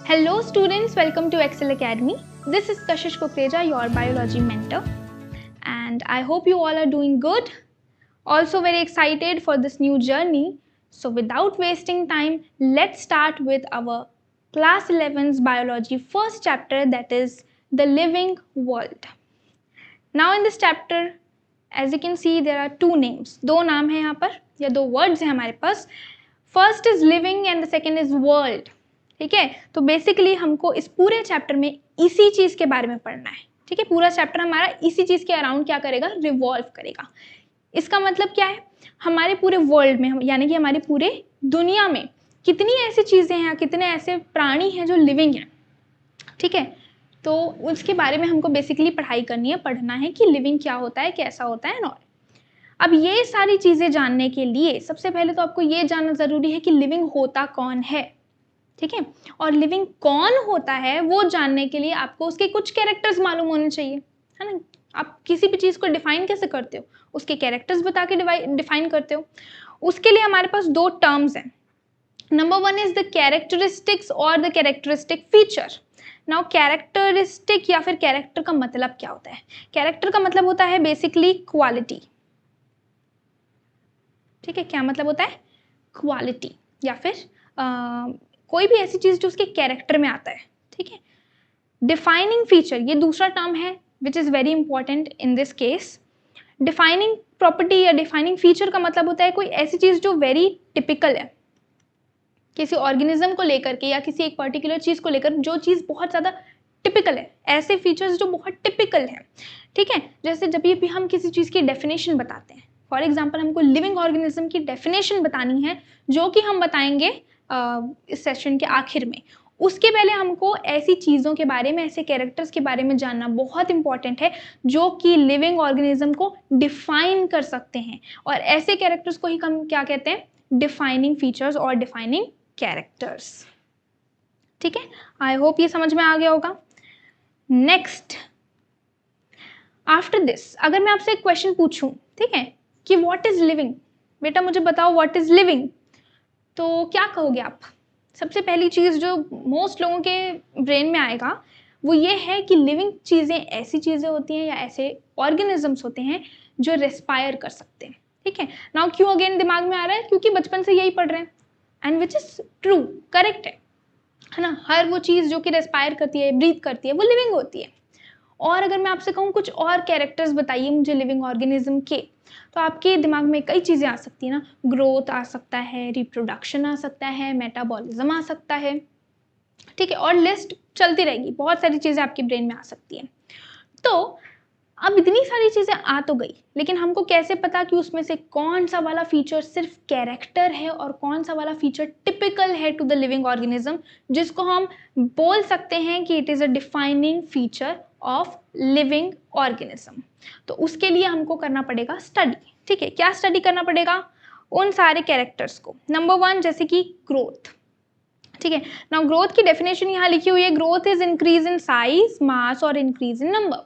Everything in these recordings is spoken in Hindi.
Hello students, welcome to Excel Academy. This is Kashish Kukreja, your biology mentor, and I hope you all are doing good. Also very excited for this new journey. So without wasting time, let's start with our class 11's biology first chapter, that is the living world. Now in this chapter, as you can see, there are two names. दो नाम है यहाँ पर या दो words हैं हमारे पास. First is living and the second is world. ठीक है, तो बेसिकली हमको इस पूरे चैप्टर में इसी चीज के बारे में पढ़ना है. ठीक है, पूरा चैप्टर हमारा इसी चीज के अराउंड क्या करेगा, रिवॉल्व करेगा. इसका मतलब क्या है, हमारे पूरे वर्ल्ड में यानी कि हमारी पूरे दुनिया में कितनी ऐसी चीजें हैं, कितने ऐसे प्राणी हैं जो लिविंग हैं. ठीक है, तो उसके बारे में हमको बेसिकली पढ़ाई करनी है, पढ़ना है कि लिविंग क्या होता है, कैसा होता है. और अब ये सारी चीजें जानने के लिए सबसे पहले तो आपको ये जानना जरूरी है कि लिविंग होता कौन है. ठीक है, और लिविंग कौन होता है वो जानने के लिए आपको उसके कुछ कैरेक्टर्स मालूम होने चाहिए, है ना. आप किसी भी चीज़ को डिफाइन कैसे करते हो, उसके कैरेक्टर्स बता के डिफाइन करते हो. उसके लिए हमारे पास दो टर्म्स हैं. Number one is the characteristics और the characteristic feature. Now characteristic या फिर कैरेक्टर का मतलब क्या होता है. कैरेक्टर का मतलब होता है बेसिकली क्वालिटी. ठीक है, क्या मतलब होता है, क्वालिटी या फिर कोई भी ऐसी चीज जो उसके कैरेक्टर में आता है. ठीक है, डिफाइनिंग फीचर ये दूसरा टर्म है which is very important in this case. Defining property या डिफाइनिंग फीचर का मतलब होता है कोई ऐसी चीज जो वेरी टिपिकल है किसी ऑर्गेनिज्म को लेकर के या किसी एक पर्टिकुलर चीज को लेकर, जो चीज बहुत ज्यादा टिपिकल है, ऐसे फीचर्स जो बहुत टिपिकल हैं. ठीक है, जैसे जब भी हम किसी चीज की डेफिनेशन बताते हैं, फॉर एग्जाम्पल हमको लिविंग ऑर्गेनिज्म की डेफिनेशन बतानी है जो कि हम बताएंगे इस सेशन के आखिर में. उसके पहले हमको ऐसी चीज़ों के बारे में, ऐसे कैरेक्टर्स के बारे में जानना बहुत इंपॉर्टेंट है जो कि लिविंग ऑर्गेनिज्म को डिफाइन कर सकते हैं. और ऐसे कैरेक्टर्स को ही हम क्या कहते हैं, डिफाइनिंग फीचर्स और डिफाइनिंग कैरेक्टर्स. ठीक है, आई होप ये समझ में आ गया होगा. नेक्स्ट, आफ्टर दिस अगर मैं आपसे एक क्वेश्चन पूछूं, ठीक है, कि व्हाट इज लिविंग, बेटा मुझे बताओ व्हाट इज लिविंग, तो क्या कहोगे आप. सबसे पहली चीज़ जो मोस्ट लोगों के ब्रेन में आएगा वो ये है कि लिविंग चीज़ें ऐसी चीज़ें होती हैं या ऐसे ऑर्गेनिजम्स होते हैं जो रेस्पायर कर सकते हैं. ठीक है, नाउ क्यों अगेन दिमाग में आ रहा है, क्योंकि बचपन से यही पढ़ रहे हैं and which is true, correct है ना. हर वो चीज़ जो कि रेस्पायर करती है, ब्रीथ करती है, वो लिविंग होती है. और अगर मैं आपसे कहूँ कुछ और कैरेक्टर्स बताइए मुझे लिविंग ऑर्गेनिज्म के, तो आपके दिमाग में कई चीज़ें आ सकती है ना. ग्रोथ आ सकता है, रिप्रोडक्शन आ सकता है, मेटाबॉलिज्म आ सकता है. ठीक है, और लिस्ट चलती रहेगी, बहुत सारी चीज़ें आपके ब्रेन में आ सकती हैं. तो अब इतनी सारी चीज़ें आ तो गई, लेकिन हमको कैसे पता कि उसमें से कौन सा वाला फीचर सिर्फ कैरेक्टर है और कौन सा वाला फीचर टिपिकल है टू द लिविंग ऑर्गेनिज्म, जिसको हम बोल सकते हैं कि it is a defining feature of living organism. तो उसके लिए हमको करना पड़ेगा स्टडी. ठीक है, क्या स्टडी करना पड़ेगा, उन सारे कैरेक्टर्स को. नंबर वन जैसे कि ग्रोथ. ठीक है, नाउ ग्रोथ की डेफिनेशन यहाँ लिखी हुई है, growth is increase in size, mass और इंक्रीज इन नंबर.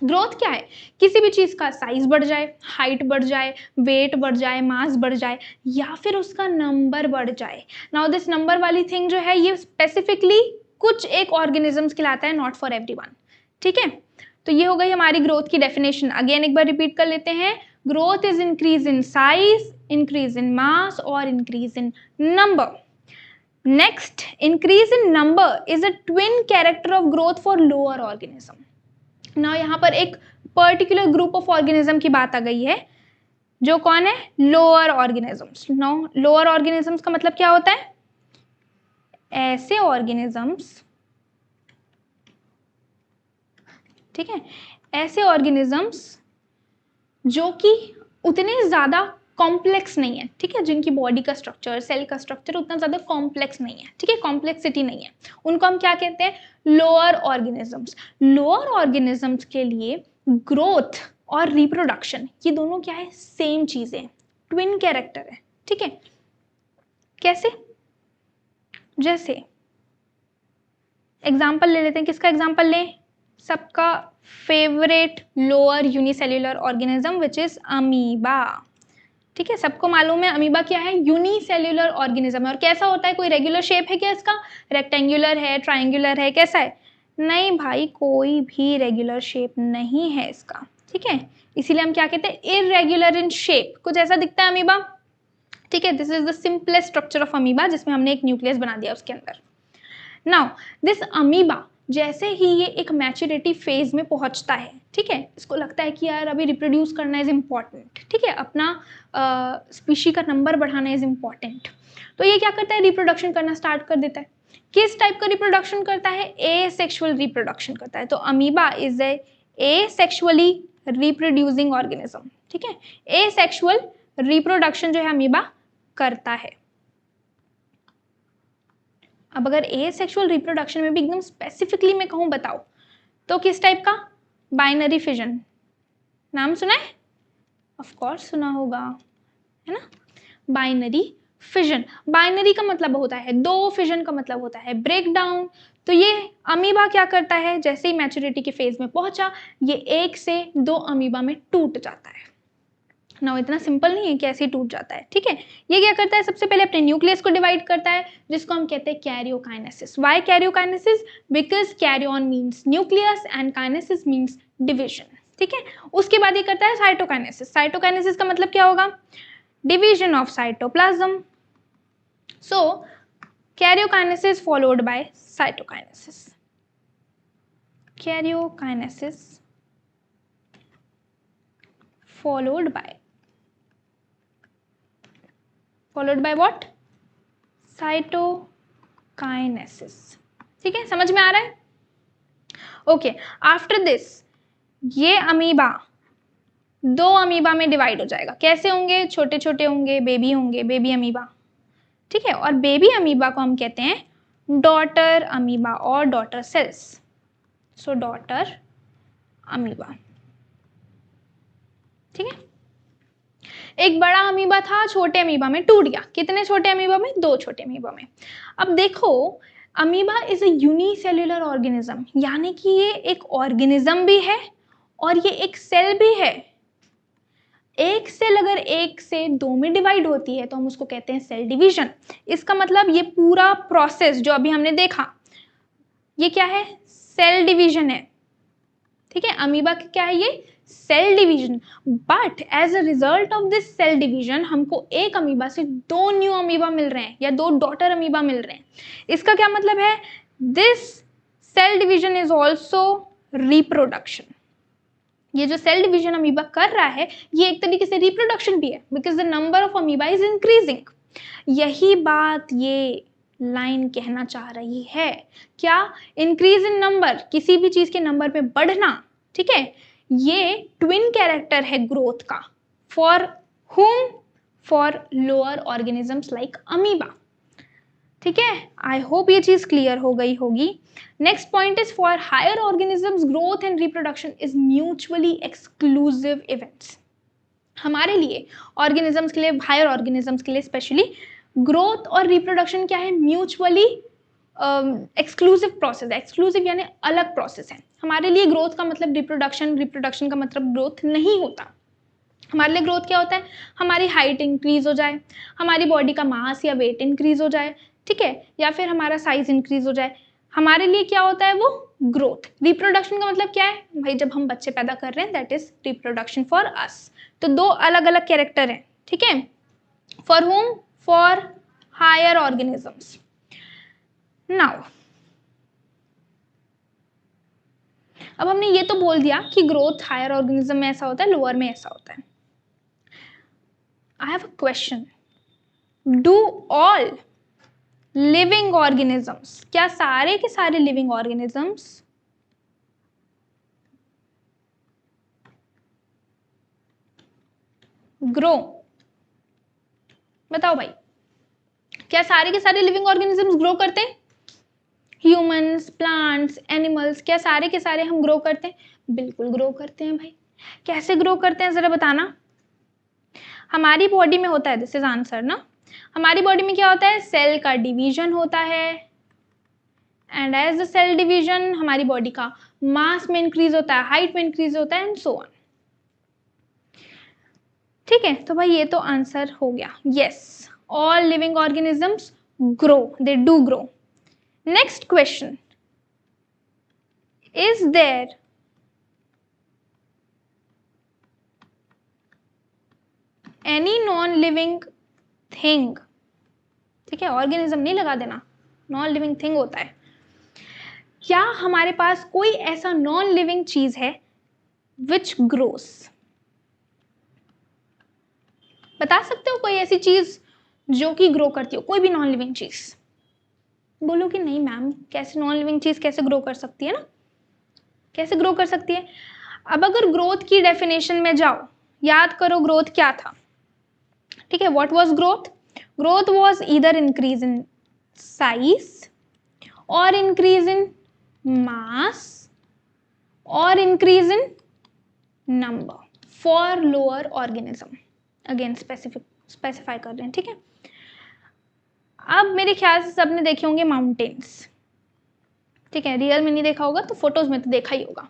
ग्रोथ क्या है, किसी भी चीज का साइज बढ़ जाए, हाइट बढ़ जाए, वेट बढ़ जाए, मास बढ़ जाए, या फिर उसका नंबर बढ़ जाए. नाउ दिस नंबर वाली थिंग जो है ये स्पेसिफिकली कुछ एक ऑर्गेनिजम्स कहलाता है, नॉट फॉर एवरीवन. ठीक है, तो ये हो गई हमारी ग्रोथ की डेफिनेशन. अगेन एक बार रिपीट कर लेते हैं, growth is increase in size, increase in mass और increase in number. Next, increase in number is a twin character of growth for lower organism. ना यहाँ पर एक पर्टिकुलर ग्रुप ऑफ ऑर्गेनिज्म की बात आ गई है, जो कौन है, lower organisms. No, lower organisms का मतलब क्या होता है, ऐसे ऑर्गेनिजम्स, ठीक है, ऐसे ऑर्गेनिजम्स जो कि उतने ज्यादा कॉम्प्लेक्स नहीं है. ठीक है, जिनकी बॉडी का स्ट्रक्चर, सेल का स्ट्रक्चर उतना ज्यादा कॉम्प्लेक्स नहीं है. ठीक है, कॉम्प्लेक्सिटी नहीं है, उनको हम क्या कहते हैं, लोअर ऑर्गेनिजम्स. लोअर ऑर्गेनिजम्स के लिए ग्रोथ और रिप्रोडक्शन ये दोनों क्या है, सेम चीजें, ट्विन कैरेक्टर है. ठीक है, कैसे, जैसे एग्जाम्पल ले लेते हैं, किसका एग्जाम्पल लें, सबका favourite lower unicellular organism which is amoeba. ठीक है, सबको मालूम है अमीबा क्या है, यूनिसेल्युलर ऑर्गेनिज्म है। और कैसा होता है, कोई रेगुलर शेप है क्या इसका, रेक्टेंगुलर है, ट्राइंगुलर है, कैसा है, नहीं भाई कोई भी रेगुलर शेप नहीं है इसका, ठीक है, इसीलिए हम क्या कहते हैं, इरेगुलर इन शेप, कुछ ऐसा दिखता है अमीबा, ठीक है। This is the simplest structure of amoeba, जिसमें हमने एक न्यूक्लियस बना दिया उसके अंदर। नाउ दिस अमीबा जैसे ही ये एक मैच्योरिटी फेज में पहुंचता है, ठीक है, इसको लगता है कि यार अभी रिप्रोड्यूस करना इज इम्पॉर्टेंट, ठीक है, अपना स्पीशी का नंबर बढ़ाना इज इम्पॉर्टेंट, तो ये क्या करता है, रिप्रोडक्शन करना स्टार्ट कर देता है। किस टाइप का रिप्रोडक्शन करता है, एसेक्सुअल रिप्रोडक्शन करता है। तो amoeba is a sexually reproducing organism, ठीक है, एसेक्सुअल रिप्रोडक्शन जो है अमीबा करता है। अब अगर एसेक्सुअल रिप्रोडक्शन में भी एकदम स्पेसिफिकली मैं कहूँ बताओ, तो किस टाइप का, बाइनरी फिजन, नाम सुना है, ऑफ कोर्स सुना होगा, है ना, बाइनरी फिजन। बाइनरी का मतलब होता है दो, फिजन का मतलब होता है ब्रेक डाउन। तो ये अमीबा क्या करता है, जैसे ही मैच्योरिटी के फेज में पहुंचा, ये एक से दो अमीबा में टूट जाता है। ना इतना सिंपल नहीं है कि ऐसे ही टूट जाता है, ठीक है। ये क्या करता है, सबसे पहले अपने न्यूक्लियस को डिवाइड करता है, जिसको हम कहते हैं karyokinesis. Why karyokinesis, because karyon means nucleus and kinesis means division, ठीक है। उसके बाद ये करता है साइटोकाइनेसिस। साइटोकाइनेसिस का मतलब क्या होगा, division of cytoplasm. So karyokinesis followed by cytokinesis, karyokinesis followed by what, cytokinesis, ठीक है, समझ में आ रहा है, ओके। आफ्टर दिस ये अमीबा दो अमीबा में डिवाइड हो जाएगा। कैसे होंगे, छोटे छोटे होंगे, बेबी अमीबा, ठीक है। और बेबी अमीबा को हम कहते हैं डॉटर अमीबा और डॉटर सेल्स। सो डॉटर अमीबा, ठीक है। एक बड़ा अमीबा था, छोटे अमीबा में टूट गया। कितने छोटे अमीबा में, दो छोटे अमीबा में। अब देखो amoeba is a unicellular organism, यानी कि ये एक ऑर्गेनिज्म भी है और ये एक सेल भी है। एक सेल अगर एक से दो में डिवाइड होती है तो हम उसको कहते हैं सेल डिवीजन। इसका मतलब ये पूरा प्रोसेस जो अभी हमने देखा, ये क्या है, सेल डिवीजन है, ठीक है। अमीबा क्या है, ये cell division. But as a result of this cell division हमको एक अमीबा से दो न्यू अमीबा मिल रहे हैं या दो डॉटर अमीबा मिल रहे हैं। इसका क्या मतलब है, this cell division is also reproduction. ये जो सेल डिवीजन अमीबा कर रहा है ये एक तरीके से रिप्रोडक्शन भी है, because the number of amoeba is increasing. यही बात ये लाइन कहना चाह रही है, क्या, इंक्रीज इन नंबर, किसी भी चीज के नंबर पे बढ़ना, ठीक है। ये ट्विन कैरेक्टर है ग्रोथ का, फॉर हुम, for lower organisms like amoeba, ठीक है। आई होप ये चीज क्लियर हो गई होगी। Next point is for higher organisms growth and reproduction is mutually exclusive events. हमारे लिए ऑर्गेनिजम्स के लिए, हायर ऑर्गेनिजम्स के लिए स्पेशली, ग्रोथ और रिप्रोडक्शन क्या है, म्यूचुअली एक्सक्लूसिव प्रोसेस है। एक्सक्लूसिव यानी अलग प्रोसेस है। हमारे लिए ग्रोथ का मतलब रिप्रोडक्शन, रिप्रोडक्शन का मतलब ग्रोथ नहीं होता। हमारे लिए ग्रोथ क्या होता है, हमारी हाइट इंक्रीज हो जाए, हमारी बॉडी का मास या वेट इंक्रीज हो जाए, ठीक है, या फिर हमारा साइज इंक्रीज हो जाए। हमारे लिए क्या होता है वो ग्रोथ। रिप्रोडक्शन का मतलब क्या है भाई, जब हम बच्चे पैदा कर रहे हैं, that is reproduction for us. तो दो अलग अलग कैरेक्टर हैं, ठीक है, फॉर हुम, फॉर हायर ऑर्गेनिजम्स। नाउ अब हमने ये तो बोल दिया कि ग्रोथ हायर ऑर्गेनिज्म में ऐसा होता है, लोअर में ऐसा होता है। I have a question, do all living organisms, क्या सारे के सारे लिविंग ऑर्गेनिजम्स ग्रो, बताओ भाई, क्या सारे के सारे लिविंग ऑर्गेनिजम्स ग्रो करते हैं, ह्यूमंस, प्लांट्स, एनिमल्स, क्या सारे के सारे हम ग्रो करते हैं, बिल्कुल ग्रो करते हैं भाई। कैसे ग्रो करते हैं जरा बताना। हमारी बॉडी में होता है, दिस इज आंसर ना, हमारी बॉडी में क्या होता है, सेल का डिवीजन होता है, and as the cell division हमारी बॉडी का मास में इंक्रीज होता है, हाइट में इंक्रीज होता है, एंड सो ऑन। ठीक है, तो भाई ये तो आंसर हो गया। Yes, all living organisms grow, they do grow. Next question, is there any non living thing, ठीक है, ऑर्गेनिज्म नहीं लगा देना, नॉन लिविंग थिंग होता है, क्या हमारे पास कोई ऐसा नॉन लिविंग चीज है विच ग्रोस? बता सकते हो कोई ऐसी चीज जो कि ग्रो करती हो, कोई भी नॉन लिविंग चीज? बोलो कि नहीं मैम, कैसे नॉन लिविंग चीज कैसे ग्रो कर सकती है ना, कैसे ग्रो कर सकती है? अब अगर ग्रोथ की डेफिनेशन में जाओ, याद करो ग्रोथ क्या था, ठीक है, what was growth? Growth was either increase in size और इंक्रीज इन मास और increase in number for lower organism. Again specify कर रहे हैं, ठीक है। अब मेरे ख्याल से सबने देखे होंगे माउंटेन्स, ठीक है, रियल में नहीं देखा होगा तो फोटोज में तो देखा ही होगा,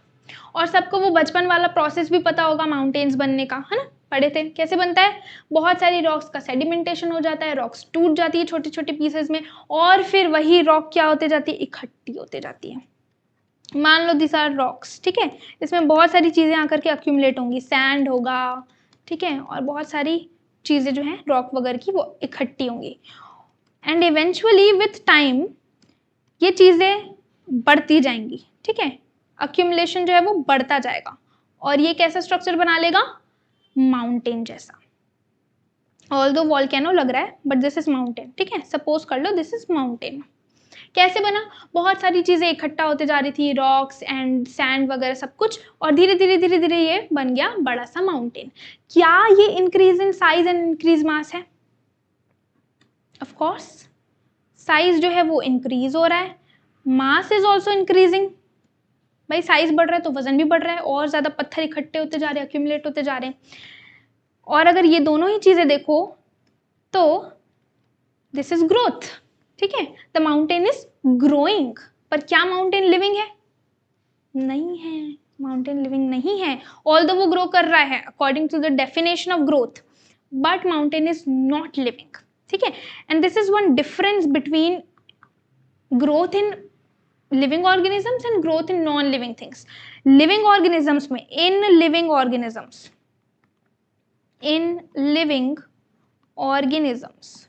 और सबको वो बचपन वाला प्रोसेस भी पता होगा माउंटेन्स बनने का, है ना, पढ़े थे कैसे बनता है। बहुत सारी रॉक्स का सेडिमेंटेशन हो जाता है, रॉक्स टूट जाती है छोटे छोटे पीसेस में, और फिर वही रॉक क्या होते जाती है, इकट्ठी होते जाती है। मान लो दिस आर रॉक्स, ठीक है, इसमें बहुत सारी चीज़ें आकर के अक्यूमुलेट होंगी, सैंड होगा, ठीक है, और बहुत सारी चीज़ें जो हैं रॉक वगैरह की वो इकट्ठी होंगी, एंड इवेंचुअली विथ टाइम ये चीज़ें बढ़ती जाएंगी, ठीक है, अक्यूमुलेशन जो है वो बढ़ता जाएगा, और ये कैसा स्ट्रक्चर बना लेगा, माउंटेन जैसा। ऑल्दो वॉल्केनो लग रहा है बट दिस इज माउंटेन, ठीक है, सपोज कर लो दिस इज माउंटेन। कैसे बना? बहुत सारी चीज़ें इकट्ठा होते जा रही थी, रॉक्स एंड सैंड वगैरह सब कुछ, और धीरे धीरे धीरे धीरे ये बन गया बड़ा सा माउंटेन। क्या ये increase in size and increase mass है? ऑफ कोर्स, साइज जो है वो इंक्रीज हो रहा है, मास इज ऑल्सो इंक्रीजिंग। भाई साइज बढ़ रहा है तो वजन भी बढ़ रहा है, और ज़्यादा पत्थर इकट्ठे होते जा रहे हैं, अक्यूमुलेट होते जा रहे हैं। और अगर ये दोनों ही चीज़ें देखो तो दिस इज ग्रोथ, ठीक है, द माउंटेन इज ग्रोइंग। पर क्या माउंटेन लिविंग है? नहीं है, माउंटेन लिविंग नहीं है। ऑल्दो वो ग्रो कर रहा है according to the definition of growth, but mountain is not living, ठीक है। And this is one difference between growth in living organisms and growth in non living things. Living organisms में, in living organisms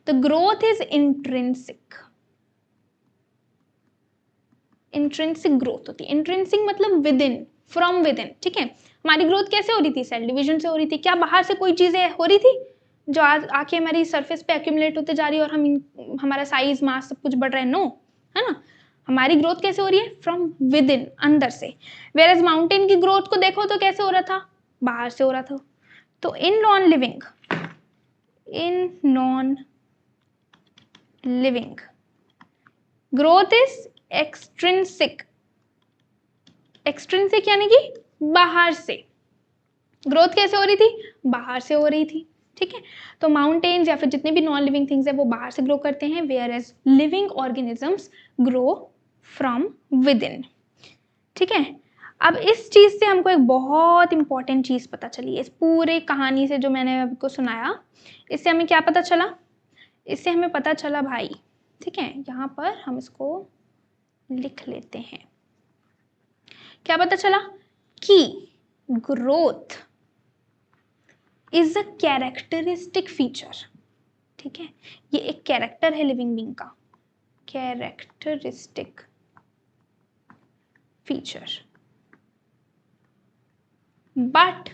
the growth is intrinsic growth होती है। इंट्रिंसिक मतलब within, from within, ठीक है। हमारी ग्रोथ कैसे हो रही थी? सेल डिवीजन से हो रही थी। क्या बाहर से कोई चीजें हो रही थी जो आके हमारी सरफेस पे एक्यूमुलेट होते जा रही है और हमारा साइज मास सब कुछ बढ़ रहा है? नो, है ना। हमारी ग्रोथ कैसे हो रही है? फ्रॉम विद इन, अंदर से। वेयर माउंटेन की ग्रोथ को देखो तो कैसे हो रहा था? बाहर से हो रहा था। तो इन non living growth is extrinsic यानी कि बाहर से। ग्रोथ कैसे हो रही थी? बाहर से हो रही थी, ठीक है। तो माउंटेन्स या फिर जितने भी नॉन लिविंग थिंग्स है वो बाहर से ग्रो करते हैं, whereas living organisms grow from within, ठीक है। अब इस चीज से हमको एक बहुत इंपॉर्टेंट चीज पता चली, इस पूरे कहानी से जो मैंने आपको सुनाया, इससे हमें क्या पता चला? इससे हमें पता चला भाई, ठीक है, यहाँ पर हम इसको लिख लेते हैं। क्या पता चला? कि growth is a characteristic feature, ठीक है, ये एक कैरेक्टर है लिविंग बीइंग का, characteristic feature, but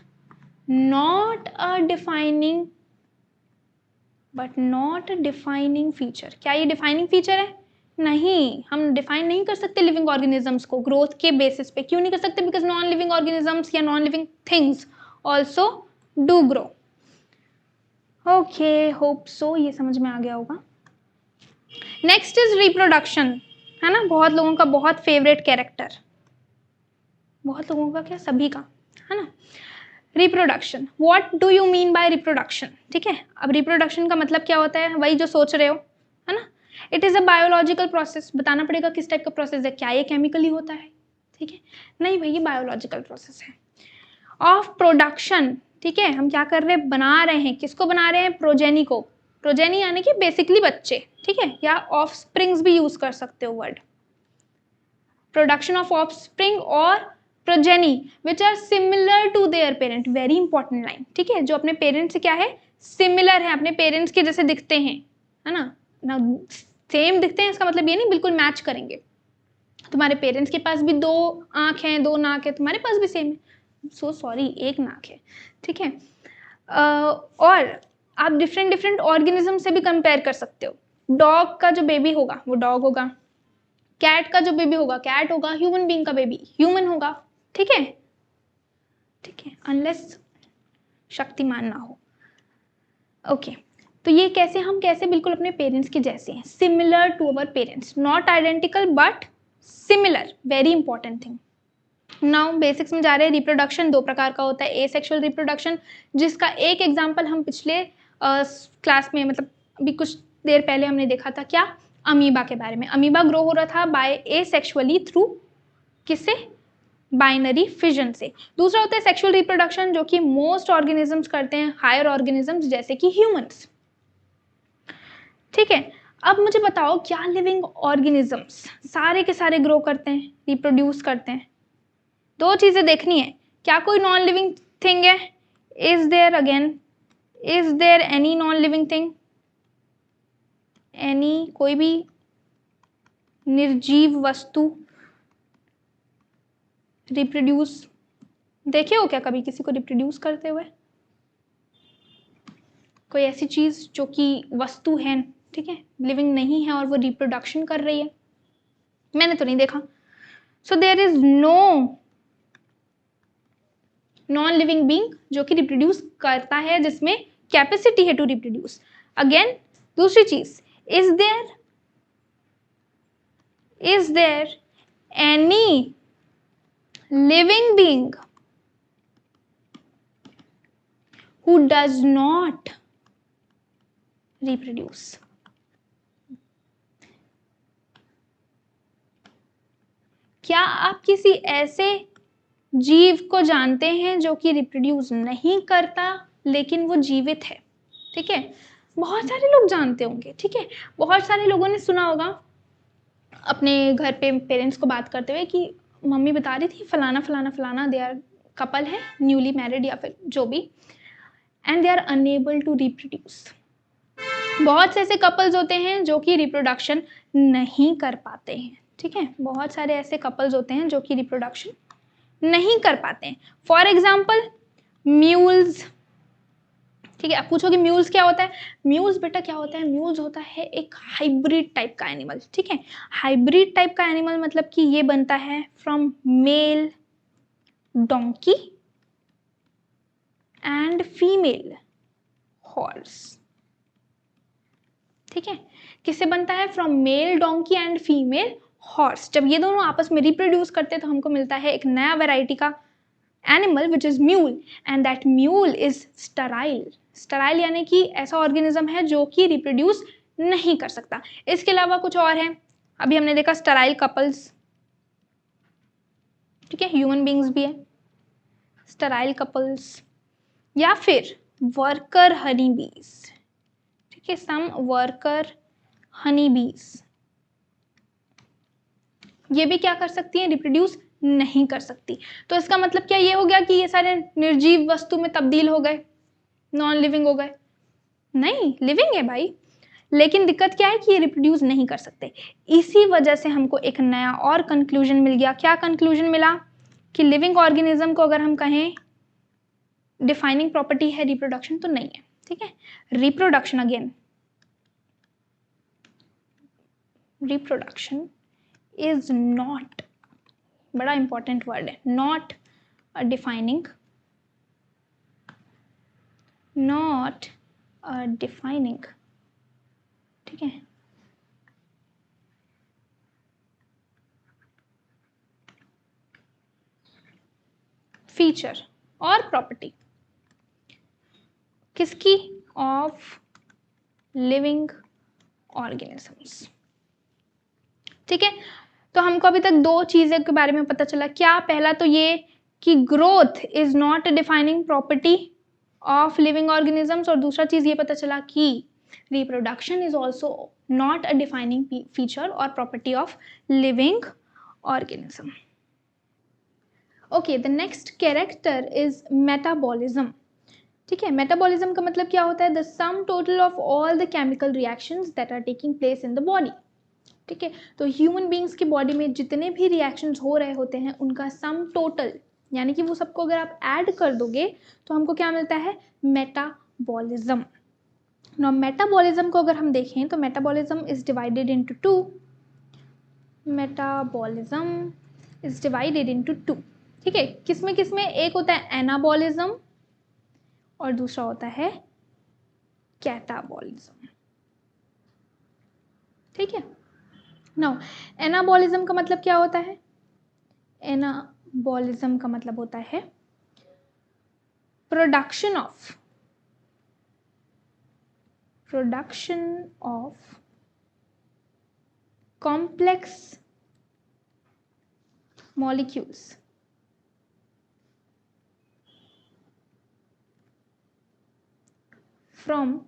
not a defining feature. क्या ये डिफाइनिंग फीचर है? नहीं, हम डिफाइन नहीं कर सकते लिविंग ऑर्गेनिजम्स को ग्रोथ के बेसिस पे। क्यों नहीं कर सकते? बिकॉज नॉन लिविंग ऑर्गेनिजम्स या non living things also do grow. Okay, hope so ये समझ में आ गया होगा। नेक्स्ट इज रिप्रोडक्शन, है ना, बहुत लोगों का बहुत फेवरेट कैरेक्टर, बहुत लोगों का क्या, सभी का, है ना। Reproduction, what do you mean by reproduction, ठीक है। अब रिप्रोडक्शन का मतलब क्या होता है, वही जो सोच रहे हो, है ना। It is a biological process. बताना पड़ेगा किस टाइप का प्रोसेस है, क्या ये केमिकली होता है, ठीक है, नहीं भाई ये बायोलॉजिकल प्रोसेस है, ऑफ प्रोडक्शन ठीक है, हम क्या कर रहे हैं, बना रहे हैं, किसको बना रहे हैं, प्रोजेनी को। प्रोजेनी यानी कि बेसिकली बच्चे, ठीक है, या ऑफ स्प्रिंग्स भी यूज कर सकते हो word, production of offspring और progeny which are similar to their parent, very important line, ठीक है, जो अपने पेरेंट्स से क्या है, सिमिलर है, अपने पेरेंट्स के जैसे दिखते हैं, है ना सेम दिखते हैं इसका मतलब ये नहीं बिल्कुल मैच करेंगे। तुम्हारे पेरेंट्स के पास भी 2 आँख हैं, 2 नाक है, तुम्हारे पास भी सेम है, सो सॉरी 1 नाक है, ठीक है। और आप डिफरेंट ऑर्गेनिज्म से भी कंपेयर कर सकते हो। डॉग का जो बेबी होगा वो डॉग होगा, कैट का जो बेबी होगा कैट होगा, ह्यूमन बीइंग का बेबी ह्यूमन होगा, ठीक है, ठीक है, अनलेस शक्तिमान ना हो। ओके तो ये कैसे, हम कैसे बिल्कुल अपने पेरेंट्स के जैसे हैं, similar to our parents, not identical but similar, very important thing. Now basics में जा रहे हैं। रिप्रोडक्शन 2 प्रकार का होता है, एसेक्सुअल रिप्रोडक्शन, जिसका एक एग्जांपल हम पिछले क्लास में, मतलब अभी कुछ देर पहले हमने देखा था, क्या, अमीबा के बारे में। अमीबा ग्रो हो रहा था बाय एसेक्सुअली थ्रू किससे, बाइनरी फिजन से। दूसरा होता है सेक्सुअल रिप्रोडक्शन, जो कि मोस्ट ऑर्गेनिजम्स करते हैं, हायर ऑर्गेनिजम्स जैसे कि ह्यूमंस, ठीक है। अब मुझे बताओ क्या लिविंग ऑर्गेनिजम्स सारे के सारे ग्रो करते हैं, रिप्रोड्यूस करते हैं? 2 चीजें देखनी है, क्या कोई नॉन लिविंग थिंग है, is there any non living thing, any कोई भी निर्जीव वस्तु रिप्रोड्यूस, देखे हो क्या कभी किसी को रिप्रोड्यूस करते हुए? कोई ऐसी चीज जो कि वस्तु है, ठीक है, लिविंग नहीं है और वो रिप्रोडक्शन कर रही है? मैंने तो नहीं देखा। So there is no non living being जो कि रिप्रोड्यूस करता है, जिसमें कैपेसिटी है टू रिप्रोड्यूस। अगेन दूसरी चीज, is there any living being who does not reproduce? क्या आप किसी ऐसे जीव को जानते हैं जो कि रिप्रोड्यूस नहीं करता लेकिन वो जीवित है, ठीक है? बहुत सारे लोग जानते होंगे, ठीक है, बहुत सारे लोगों ने सुना होगा अपने घर पे पेरेंट्स को बात करते हुए कि मम्मी बता रही थी फलाना फलाना फलाना दे आर कपल है, न्यूली मैरिड या फिर जो भी, and they are unable to reproduce. बहुत से ऐसे कपल्स होते हैं जो कि रिप्रोडक्शन नहीं कर पाते हैं, ठीक है, बहुत सारे ऐसे कपल्स होते हैं जो कि रिप्रोडक्शन नहीं कर पाते हैं। फॉर एग्जाम्पल म्यूल्स, ठीक है। अब पूछोगे म्यूल्स क्या होता है? म्यूल्स बेटा क्या होता है? म्यूल्स होता है एक हाइब्रिड टाइप का एनिमल, ठीक है। हाइब्रिड टाइप का एनिमल मतलब कि ये बनता है from mail donkey and female horse, ठीक है। किससे बनता है? From mail donkey and female horse. जब ये दोनों आपस में रिप्रोड्यूस करते हैं तो हमको मिलता है एक नया वैरायटी का animal which is mule, and that mule is Sterlite. Sterlite यानी कि ऐसा ऑर्गेनिज्म है जो कि रिप्रोड्यूस नहीं कर सकता। इसके अलावा कुछ और है, अभी हमने देखा स्टराइल कपल्स, ठीक है, ह्यूमन बींग्स भी है स्टराइल कपल्स, या फिर वर्कर हनी बीज, ठीक है, सम वर्कर हनी बीज, ये भी क्या कर सकती है? रिप्रोड्यूस नहीं कर सकती। तो इसका मतलब क्या ये हो गया कि ये सारे निर्जीव वस्तु में तब्दील हो गए, नॉन लिविंग हो गए? नहीं, लिविंग है भाई, लेकिन दिक्कत क्या है कि ये रिप्रोड्यूस नहीं कर सकते। इसी वजह से हमको एक नया और कंक्लूजन मिल गया। क्या कंक्लूजन मिला? कि लिविंग ऑर्गेनिज्म को अगर हम कहें डिफाइनिंग प्रॉपर्टी है रिप्रोडक्शन, तो नहीं है, ठीक है। Reproduction again, reproduction is not, बड़ा इंपॉर्टेंट वर्ड है, not a defining, not a defining, ठीक है, फीचर और प्रॉपर्टी किसकी? ऑफ लिविंग ऑर्गेनिजम्स, ठीक है। तो हमको अभी तक 2 चीजें के बारे में पता चला। क्या? पहला तो ये कि growth is not a defining property of living organisms, और दूसरा चीज ये पता चला कि reproduction is also not a defining feature और property of living organism. Okay, the next character is metabolism. ठीक है, मेटाबॉलिज्म का मतलब क्या होता है? The sum total of all the chemical reactions that are taking place in the body. ठीक है, तो ह्यूमन बींग्स की बॉडी में जितने भी रिएक्शंस हो रहे होते हैं उनका सम टोटल, यानी कि वो सबको अगर आप ऐड कर दोगे तो हमको क्या मिलता है? मेटाबॉलिज्म. नाउ मेटाबॉलिज्म को अगर हम देखें तो metabolism is divided into two. Metabolism is divided into two. ठीक है, किसमें किसमें? एक होता है एनाबॉलिज्म और दूसरा होता है कैटाबॉलिज्म. ठीक है, नाउ एनाबॉलिज्म का मतलब क्या होता है? एनाबॉलिज्म का मतलब होता है production of complex molecules from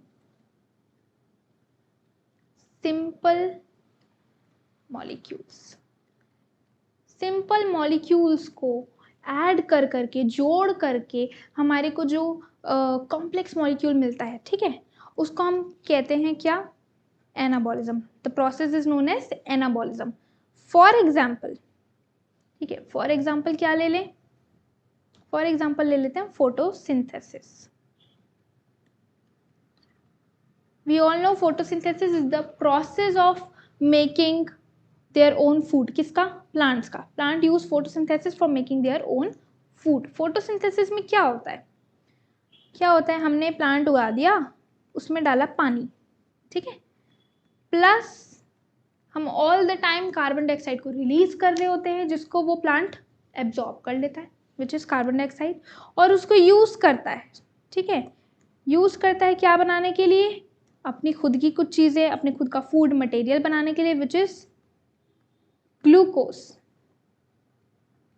simple molecules. Simple molecules को ऐड कर करके, जोड़ करके हमारे को जो कॉम्प्लेक्स मॉलिक्यूल मिलता है, ठीक है, उसको हम कहते हैं क्या? Anabolism. The process is known as anabolism. For example, ठीक है, फॉर एग्जाम्पल क्या ले लें? फॉर एग्जाम्पल ले लेते हैं photosynthesis. We all know photosynthesis is the process of making their own food. किसका? प्लांट्स का. Plant use photosynthesis for making their own food. photosynthesis में क्या होता है? क्या होता है? हमने प्लांट उगा दिया, उसमें डाला पानी, ठीक है, प्लस हम all the time carbon dioxide को रिलीज कर रहे होते हैं जिसको वो प्लांट एब्जॉर्ब कर लेता है, विच इज कार्बन डाइऑक्साइड, और उसको यूज करता है. ठीक है, यूज करता है क्या बनाने के लिए? अपनी खुद की कुछ चीजें, अपने खुद का फूड मटेरियल बनाने के लिए, विच इज ग्लूकोज.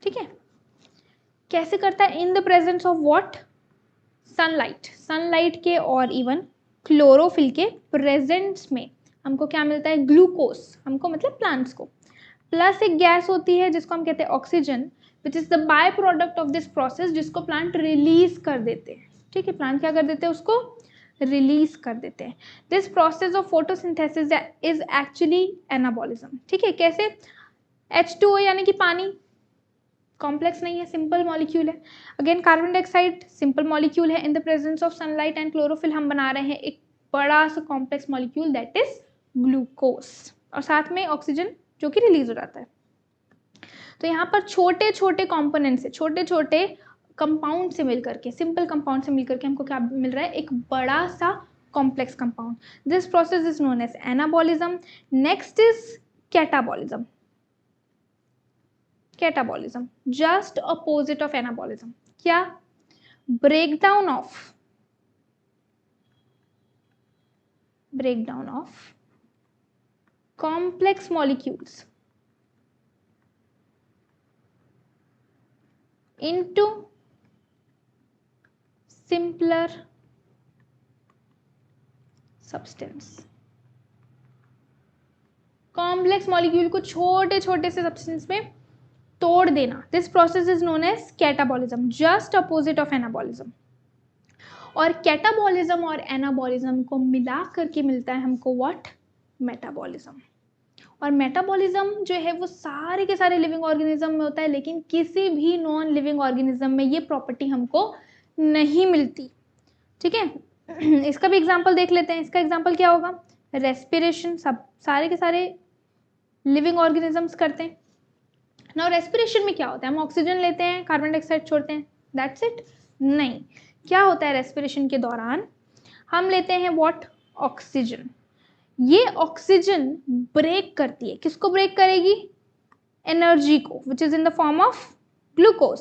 ठीक है, कैसे करता है? In the presence of what? Sunlight. Sunlight के और इवन क्लोरोफिल के प्रेजेंस में हमको क्या मिलता है? ग्लूकोज. हमको मतलब प्लांट्स को. प्लस एक गैस होती है जिसको हम कहते हैं oxygen, which is the by product of this process, जिसको प्लांट रिलीज कर देते हैं. ठीक है, प्लांट क्या कर देते हैं? उसको रिलीज कर देते हैं. This process of photosynthesis is actually anabolism. ठीक है, कैसे? H2O यानी कि पानी कॉम्प्लेक्स नहीं है, सिंपल मॉलिक्यूल है. Again carbon dioxide simple molecule है. In the presence of sunlight and chlorophyll हम बना रहे हैं एक बड़ा सा complex molecule that is glucose, और साथ में ऑक्सीजन जो कि रिलीज हो जाता है. तो यहाँ पर छोटे छोटे कॉम्पोनेंट से, छोटे छोटे कंपाउंड से मिलकर के, सिंपल कंपाउंड से मिलकर के हमको क्या मिल रहा है? एक बड़ा सा complex compound. This process is known as anabolism. Next is catabolism. Catabolism just opposite of anabolism. क्या? Breakdown of complex molecules into simpler substance. Complex molecule को छोटे छोटे से सब्सटेंस में तोड़ देना. This process is known as catabolism, just opposite of anabolism. और कैटाबॉलिज्म और एनाबॉलिज्म को मिला करके मिलता है हमको व्हाट? मेटाबॉलिज्म. और मेटाबॉलिज्म जो है वो सारे के सारे लिविंग ऑर्गेनिज्म में होता है, लेकिन किसी भी नॉन लिविंग ऑर्गेनिज्म में ये प्रॉपर्टी हमको नहीं मिलती. ठीक है, इसका भी एग्जांपल देख लेते हैं. इसका एग्जांपल क्या होगा? रेस्पिरेशन. सब सारे के सारे लिविंग ऑर्गेनिजम्स करते हैं. नाउ रेस्पिरेशन में क्या होता है? हम ऑक्सीजन लेते हैं, कार्बन डाइऑक्साइड छोड़ते हैं, दैट्स इट? नहीं. क्या होता है रेस्पिरेशन के दौरान? हम लेते हैं व्हाट? ऑक्सीजन. ये ऑक्सीजन ब्रेक करती है. किसको ब्रेक करेगी? एनर्जी को, which is in the form of glucose.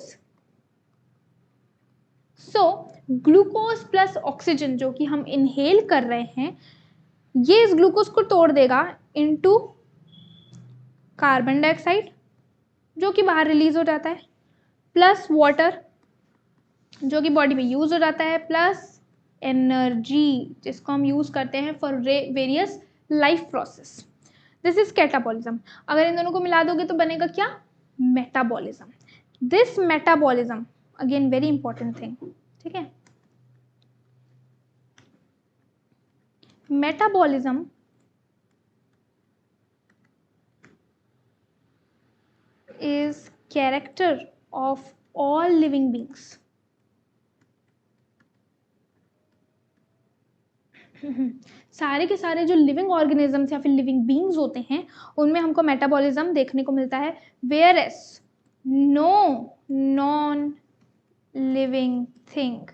So glucose plus oxygen जो कि हम इनहेल कर रहे हैं, ये इस ग्लूकोज को तोड़ देगा इनटू कार्बन डाइऑक्साइड जो कि बाहर रिलीज हो जाता है, प्लस वाटर. जो कि बॉडी में यूज हो जाता है, प्लस एनर्जी जिसको हम यूज करते हैं for various life process, this is catabolism. अगर इन दोनों को मिला दोगे तो बनेगा क्या, metabolism. This metabolism again very important thing, ठीक है। Metabolism is character of all living beings. सारे के सारे जो लिविंग ऑर्गेनिजम्स या फिर लिविंग बींग्स होते हैं उनमें हमको मेटाबॉलिज्म देखने को मिलता है, whereas no non living thing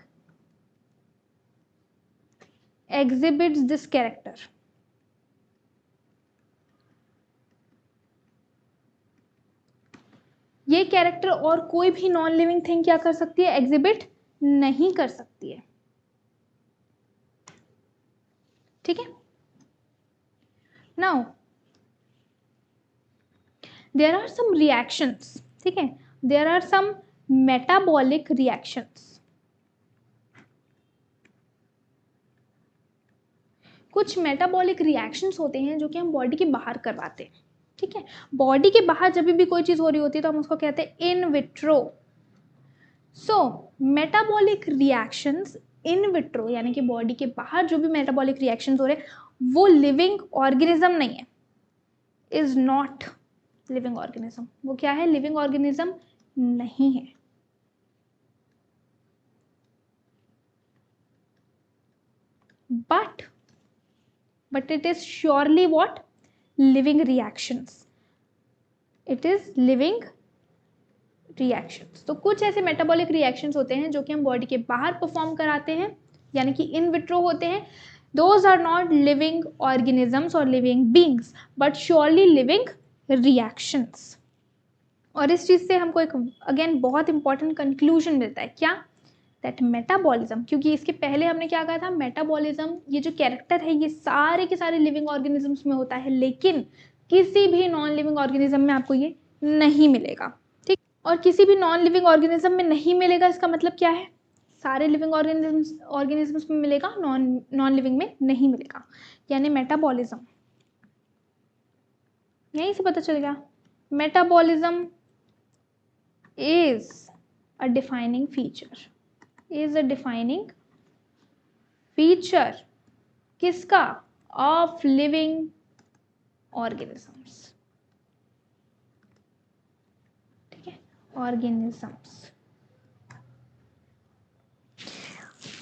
exhibits this character. ये कैरेक्टर और कोई भी नॉन लिविंग थिंग क्या कर सकती है, एग्जिबिट नहीं कर सकती है, ठीक है। Now there are some reactions, ठीक है, there are some metabolic reactions. कुछ मेटाबॉलिक रिएक्शंस होते हैं जो कि हम बॉडी के बाहर करवाते हैं, ठीक है। बॉडी के बाहर जब भी कोई चीज हो रही होती है तो हम उसको कहते हैं in vitro. So metabolic reactions in vitro यानी कि बॉडी के बाहर जो भी मेटाबॉलिक रिएक्शंस हो रहे हैं वो लिविंग ऑर्गेनिज्म नहीं है, इज नॉट लिविंग ऑर्गेनिज्म। वो क्या है, लिविंग ऑर्गेनिज्म नहीं है। but it is surely what, living reactions, it is living reactions। तो कुछ ऐसे मेटाबॉलिक रिएक्शंस होते हैं जो कि हम बॉडी के बाहर परफॉर्म कराते हैं यानी कि इन विट्रो होते हैं, those are not living organisms और living beings but surely living reactions. और इस चीज से हमको एक अगेन बहुत इंपॉर्टेंट कंक्लूजन मिलता है, क्या, दैट मेटाबॉलिज्म, क्योंकि इसके पहले हमने क्या कहा था, मेटाबॉलिज्म ये जो कैरेक्टर है ये सारे के सारे लिविंग ऑर्गेनिजम्स में होता है लेकिन किसी भी नॉन लिविंग ऑर्गेनिज्म में आपको ये नहीं मिलेगा, ठीक। और किसी भी नॉन लिविंग ऑर्गेनिज्म में नहीं मिलेगा इसका मतलब क्या है, सारे लिविंग ऑर्गेनिजम्स में मिलेगा, नॉन लिविंग में नहीं मिलेगा, यानी मेटाबॉलिज्म। यहीं से पता चलेगा metabolism is a defining feature, is a defining feature किसका, of living organisms, ठीक है, organisms।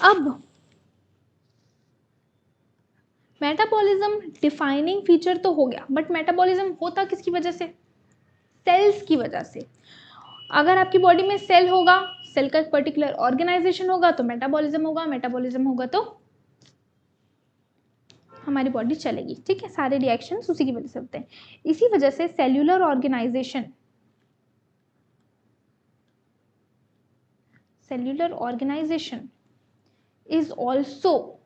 अब मेटाबॉलिज्म डिफाइनिंग फीचर तो हो गया बट मेटाबॉलिज्म होता किसकी वजह से, सेल्स की वजह से। अगर आपकी बॉडी में सेल होगा, सेल का पर्टिकुलर ऑर्गेनाइजेशन होगा तो मेटाबॉलिज्म होगा, मेटाबॉलिज्म होगा तो हमारी बॉडी चलेगी, ठीक है। सारे रिएक्शंस उसी की वजह से होते हैं। इसी वजह से सेल्यूलर ऑर्गेनाइजेशन इज ऑल्सो,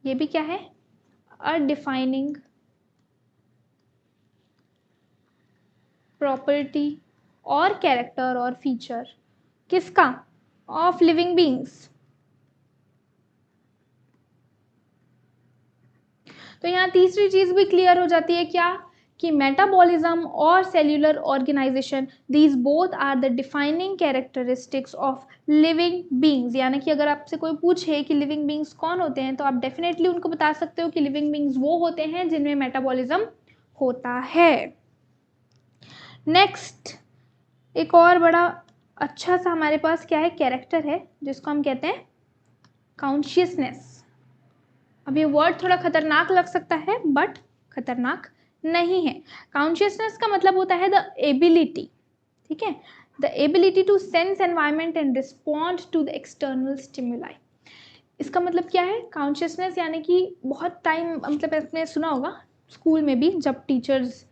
ये भी क्या है, अ डिफाइनिंग प्रॉपर्टी और कैरेक्टर और फीचर किसका, ऑफ लिविंग बींग्स। तो यहाँ तीसरी चीज भी क्लियर हो जाती है, क्या, कि मेटाबॉलिज्म और cellular organisation these both are the defining characteristics of living beings. यानी कि अगर आपसे कोई पूछे कि लिविंग बींग्स कौन होते हैं तो आप डेफिनेटली उनको बता सकते हो कि लिविंग बींग्स वो होते हैं जिनमें मेटाबॉलिज्म होता है। नेक्स्ट एक और बड़ा अच्छा सा हमारे पास क्या है, कैरेक्टर है जिसको हम कहते हैं कॉन्शियसनेस। अब ये वर्ड थोड़ा खतरनाक लग सकता है बट खतरनाक नहीं है। कॉन्शियसनेस का मतलब होता है द एबिलिटी, ठीक है, the ability to sense environment and respond to the external stimuli. इसका मतलब क्या है, कॉन्शियसनेस यानी कि बहुत टाइम मतलब आपने सुना होगा स्कूल में भी, जब टीचर्स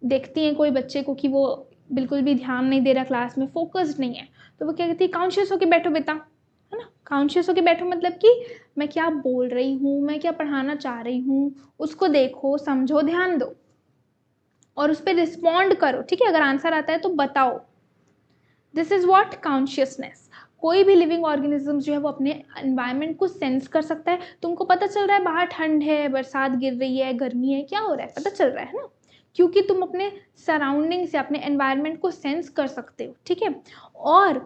देखती हैं कोई बच्चे को कि वो बिल्कुल भी ध्यान नहीं दे रहा क्लास में, फोकस्ड नहीं है, तो वो क्या कहती है, कॉन्शियस होके बैठो बेटा, है ना। कॉन्शियस होके बैठो मतलब कि मैं क्या बोल रही हूँ, मैं क्या पढ़ाना चाह रही हूँ, उसको देखो, समझो, ध्यान दो और उस पर रिस्पॉन्ड करो, ठीक है। अगर आंसर आता है तो बताओ, दिस इज व्हाट कॉन्शियसनेस। कोई भी लिविंग ऑर्गेनिज्म जो है वो अपने एनवायरनमेंट को सेंस कर सकता है। तुमको पता चल रहा है बाहर ठंड है, बरसात गिर रही है, गर्मी है, क्या हो रहा है, पता चल रहा है ना, क्योंकि तुम अपने सराउंडिंग से अपने एनवायरनमेंट को सेंस कर सकते हो, ठीक है, और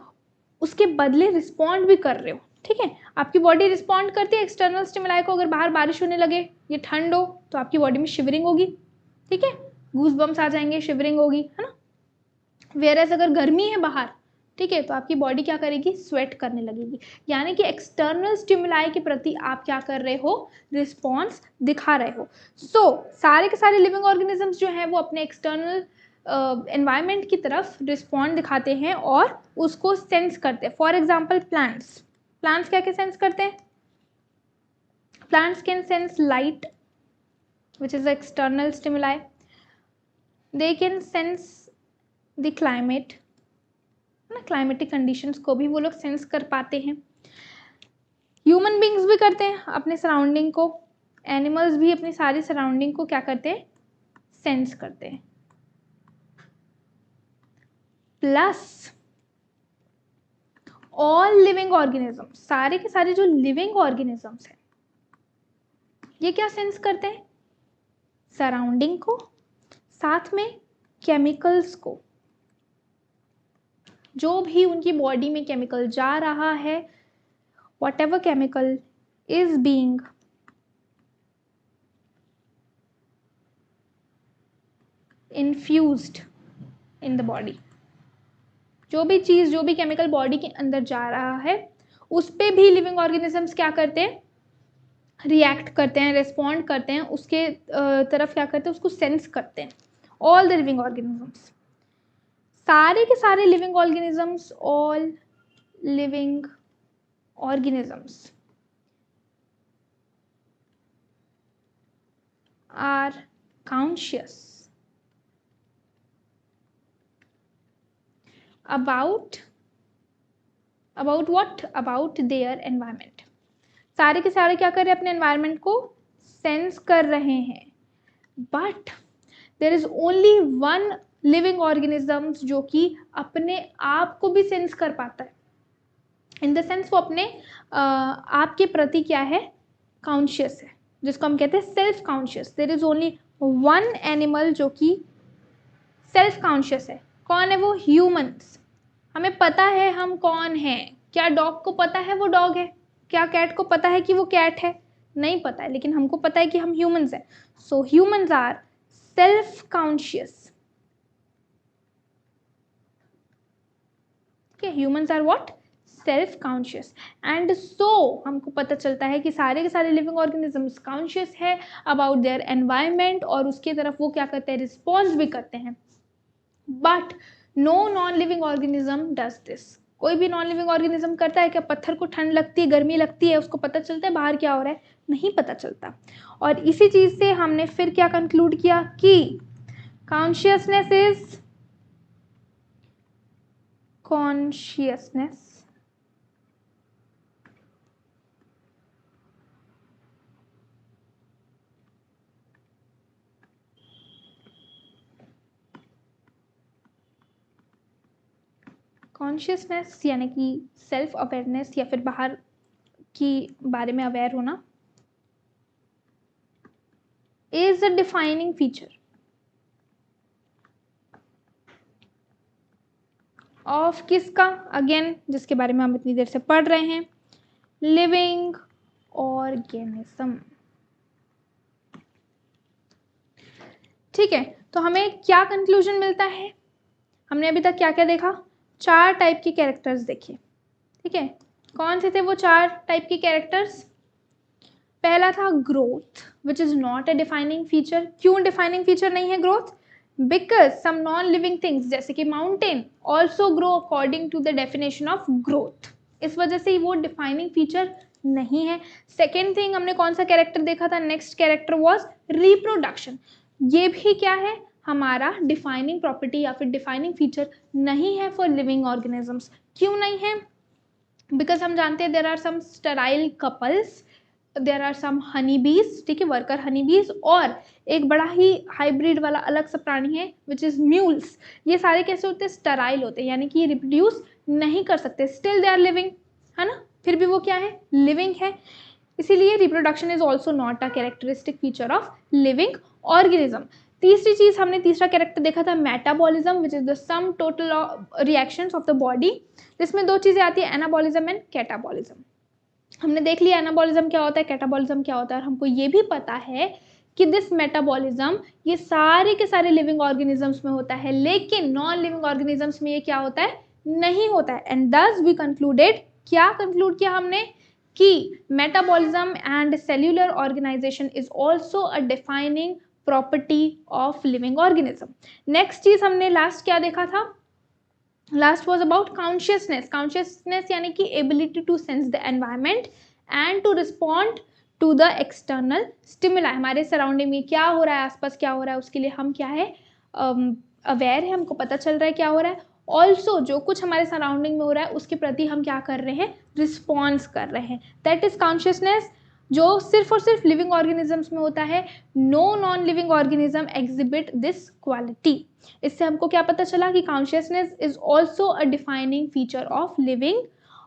उसके बदले रिस्पॉन्ड भी कर रहे हो, ठीक है। आपकी बॉडी रिस्पॉन्ड करती है एक्सटर्नल स्टिमुलाई को। अगर बाहर बारिश होने लगे, ये ठंड हो, तो आपकी बॉडी में शिवरिंग होगी, ठीक है, गूज बम्स आ जाएंगे, शिवरिंग होगी, है ना। वेयरएज अगर गर्मी है बाहर, ठीक है, तो आपकी बॉडी क्या करेगी, स्वेट करने लगेगी। यानी कि एक्सटर्नल स्टिमुलाई के प्रति आप क्या कर रहे हो, रिस्पॉन्स दिखा रहे हो। सारे के सारे लिविंग ऑर्गेनिजम्स जो हैं वो अपने एक्सटर्नल एनवायरनमेंट की तरफ रिस्पॉन्ड दिखाते हैं और उसको सेंस करते हैं। फॉर एग्जाम्पल प्लांट्स, प्लांट्स क्या क्या सेंस करते हैं, plants can sense light which is external stimuli, they can sense the climate, ना, क्लाइमेटिक कंडीशंस को भी वो लोग सेंस कर पाते हैं। ह्यूमन बींग्स भी करते हैं अपने सराउंडिंग को, एनिमल्स भी अपनी सारी सराउंडिंग को क्या करते हैं, सेंस करते हैं। प्लस ऑल लिविंग ऑर्गेनिजम्स, सारे के सारे जो लिविंग ऑर्गेनिजम्स हैं ये क्या सेंस करते हैं, सराउंडिंग को, साथ में केमिकल्स को। जो भी उनकी बॉडी में केमिकल जा रहा है, whatever chemical is being infused in the body, जो भी चीज़, जो भी केमिकल बॉडी के अंदर जा रहा है, उस पे भी लिविंग ऑर्गेनिजम्स क्या करते हैं, रिएक्ट करते हैं, रिस्पॉन्ड करते हैं, उसके तरफ क्या करते हैं, उसको सेंस करते हैं। ऑल द लिविंग ऑर्गेनिजम्स, सारे के सारे living organisms, all living organisms are conscious about what, about their environment। सारे के सारे क्या कर रहे हैं, अपने environment को सेंस कर रहे हैं। But there is only one living organisms जो कि अपने आप को भी सेंस कर पाता है, इन द सेंस वो अपने आप के प्रति क्या है, कॉन्शियस है, जिसको हम कहते हैं self conscious. There is only one animal जो कि सेल्फ कॉन्शियस है। कौन है वो, ह्यूमंस। हमें पता है हम कौन हैं। क्या डॉग को पता है वो डॉग है, क्या कैट को पता है कि वो कैट है, नहीं पता है, लेकिन हमको पता है कि हम ह्यूमंस हैं। So humans are self conscious, humans are what, self conscious. And so हमको पता चलता है कि सारे के सारे लिविंग ऑर्गेनिजम्स कॉन्शियस है अबाउट देयर एनवायरनमेंट, और उसके तरफ वो क्या करते हैं, रिस्पॉन्स भी करते हैं। But no non living organism does this. कोई भी नॉन लिविंग ऑर्गेनिज्म करता है क्या, पत्थर को ठंड लगती है, गर्मी लगती है, उसको पता चलता है बाहर क्या हो रहा है, नहीं पता चलता। और इसी चीज से हमने फिर क्या कंक्लूड किया कि कॉन्शियसनेस इज कॉन्शियसनेस कॉन्शियसनेस यानी कि सेल्फ अवेयरनेस या फिर बाहर की बारे में अवेयर होना, is a defining feature of किसका, अगेन जिसके बारे में हम इतनी देर से पढ़ रहे हैं, लिविंग ऑर्गेनिज्म। ठीक है, तो हमें क्या कंक्लूजन मिलता है, हमने अभी तक क्या क्या देखा, 4 टाइप के कैरेक्टर्स देखे। ठीक है, कौन से थे वो 4 टाइप के कैरेक्टर्स। पहला था growth, which is not a defining feature. क्यों डिफाइनिंग फीचर नहीं है growth, because some non living things जैसे कि mountain also grow according to the definition of growth, इस वजह से वो डिफाइनिंग फीचर नहीं है। सेकेंड थिंग, हमने कौन सा कैरेक्टर देखा था, नेक्स्ट कैरेक्टर वॉज रिप्रोडक्शन। ये भी क्या है, हमारा डिफाइनिंग प्रॉपर्टी या फिर डिफाइनिंग फीचर नहीं है फॉर लिविंग ऑर्गेनिजम्स। क्यों नहीं है, बिकॉज हम जानते हैं there are some sterile couples there are some honey bees, ठीक है, वर्कर हनी बीज, और एक बड़ा ही हाइब्रिड वाला अलग सा प्राणी है विच इज म्यूल्स। ये सारे कैसे होते हैं? स्टराइल होते हैं, यानी कि ये रिप्रोड्यूस नहीं कर सकते, स्टिल दे आर लिविंग, है ना, फिर भी वो क्या है? लिविंग है। इसीलिए reproduction is also not a characteristic feature of living organism. तीसरी चीज हमने, तीसरा कैरेक्टर देखा था metabolism, which is the sum total reactions of the body, जिसमें दो चीजें आती है, एनाबॉलिज्म एंड कैटाबॉलिज्म। हमने देख लिया एनाबॉलिज्म क्या होता है, कैटाबॉलिज्म क्या होता है, और हमको ये भी पता है कि दिस मेटाबॉलिज्म ये सारे के सारे लिविंग ऑर्गेनिजम्स में होता है, लेकिन नॉन लिविंग ऑर्गेनिजम्स में ये क्या होता है? नहीं होता है। एंड दस वी कंक्लूडेड, क्या कंक्लूड किया हमने? कि metabolism and cellular organisation is also a defining property of living organism. Next चीज हमने लास्ट क्या देखा था? Last was about consciousness. Consciousness यानी कि ability to sense the environment and to respond to the external stimuli. हमारे सराउंडिंग में क्या हो रहा है, आसपास क्या हो रहा है, उसके लिए हम क्या है? अवेयर है, हमको पता चल रहा है क्या हो रहा है। ऑल्सो जो कुछ हमारे सराउंडिंग में हो रहा है उसके प्रति हम क्या कर रहे हैं? रिस्पॉन्स कर रहे हैं। दैट इज कॉन्शियसनेस, जो सिर्फ और सिर्फ लिविंग ऑर्गेनिजम्स में होता है। No non living organism exhibit this quality. इससे हमको क्या पता चला कि consciousness is also a defining feature of living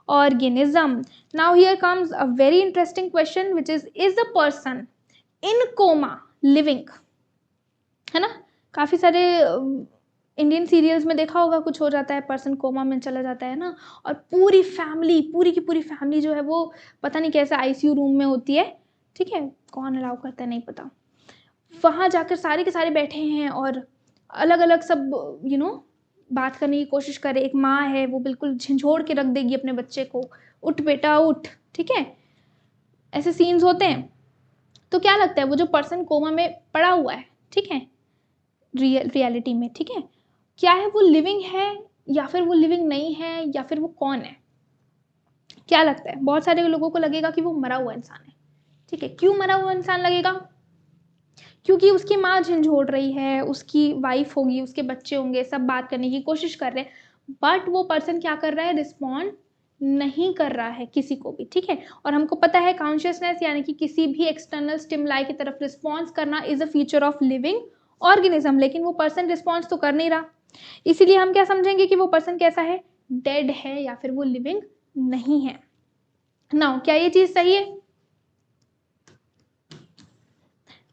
organism. Now here comes a very interesting question which is the person in coma living? है ना, काफी सारे इंडियन सीरियल्स में देखा होगा, कुछ हो जाता है, पर्सन कोमा में चला जाता है ना, और पूरी फैमिली, पूरी की पूरी फैमिली जो है वो पता नहीं कैसे आईसीयू रूम में होती है, ठीक है, कौन अलाउ करता है नहीं पता, वहाँ जाकर सारे के सारे बैठे हैं और अलग अलग सब बात करने की कोशिश करे। एक माँ है, वो बिल्कुल झंझोड़ के रख देगी अपने बच्चे को, उठ बेटा उठ, ठीक है, ऐसे सीन्स होते हैं। तो क्या लगता है, वो जो पर्सन कोमा में पड़ा हुआ है, ठीक है, रियलिटी में, ठीक है, क्या है वो? लिविंग है या फिर वो लिविंग नहीं है, या फिर वो कौन है? क्या लगता है? बहुत सारे लोगों को लगेगा कि वो मरा हुआ इंसान है, ठीक है। क्यों मरा हुआ इंसान लगेगा? क्योंकि उसकी माँ झंझोड़ रही है, उसकी वाइफ होगी, उसके बच्चे होंगे, सब बात करने की कोशिश कर रहे हैं, बट वो पर्सन क्या कर रहा है? रिस्पॉन्ड नहीं कर रहा है किसी को भी, ठीक है। और हमको पता है कॉन्शियसनेस यानी कि किसी भी एक्सटर्नल स्टिमुलाई की तरफ रिस्पॉन्स करना is a feature of living organism, लेकिन वो पर्सन रिस्पॉन्स तो कर नहीं रहा, इसीलिए हम क्या समझेंगे कि वो पर्सन कैसा है? डेड है, या फिर वो लिविंग नहीं है। नाउ क्या ये चीज सही है?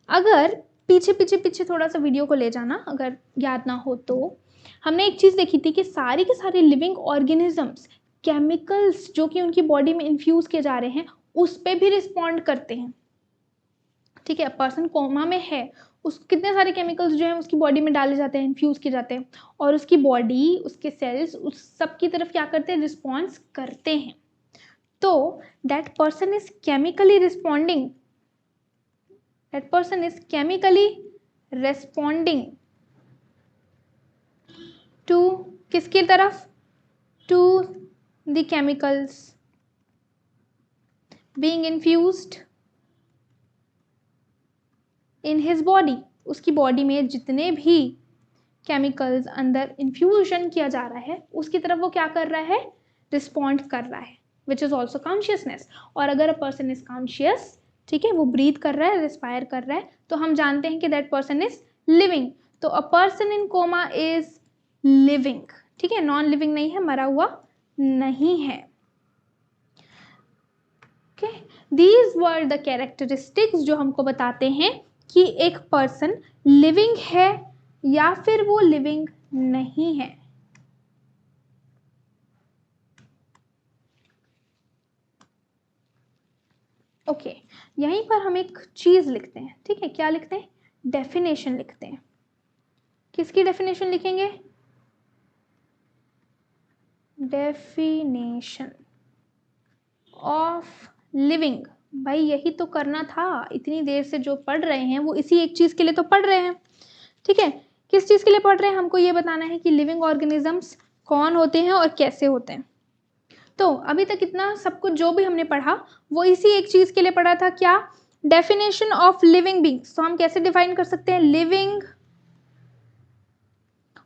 अगर पीछे पीछे पीछे थोड़ा सा वीडियो को ले जाना, अगर याद ना हो तो, हमने एक चीज देखी थी कि सारे के सारे लिविंग ऑर्गेनिजम्स केमिकल्स जो कि उनकी बॉडी में इन्फ्यूज किए जा रहे हैं उस पर भी रिस्पॉन्ड करते हैं, ठीक है। पर्सन कोमा में है, उस कितने सारे केमिकल्स जो है उसकी बॉडी में डाले जाते हैं, इन्फ्यूज किए जाते हैं, और उसकी बॉडी, उसके सेल्स उस सब की तरफ क्या करते हैं? रिस्पॉन्स करते हैं। तो that person is chemically responding, that person is chemically responding to किसकी तरफ? to the chemicals being infused in his body। उसकी बॉडी में जितने भी केमिकल्स अंदर इन्फ्यूजन किया जा रहा है उसकी तरफ वो क्या कर रहा है? रिस्पॉन्ड कर रहा है, विच इज ऑल्सो कॉन्शियसनेस। और अगर अ पर्सन इज कॉन्शियस, ठीक है, वो ब्रीथ कर रहा है, रिस्पायर कर रहा है, तो हम जानते हैं कि दैट पर्सन इज लिविंग। तो a person in coma is living, ठीक है, नॉन लिविंग नहीं है, मरा हुआ नहीं है। Okay, these were the characteristics जो हमको बताते हैं कि एक पर्सन लिविंग है या फिर वो लिविंग नहीं है। ओके, यहीं पर हम एक चीज लिखते हैं, ठीक है, क्या लिखते हैं? डेफिनेशन लिखते हैं। किसकी डेफिनेशन लिखेंगे? Definition of living. भाई यही तो करना था, इतनी देर से जो पढ़ रहे हैं वो इसी एक चीज के लिए तो पढ़ रहे हैं, ठीक है। किस चीज के लिए पढ़ रहे हैं? हमको ये बताना है कि लिविंग ऑर्गेनिजम्स कौन होते हैं और कैसे होते हैं। तो अभी तक इतना सब कुछ जो भी हमने पढ़ा वो इसी एक चीज के लिए पढ़ा था, क्या? Definition of living beings. तो हम कैसे डिफाइन कर सकते हैं? Living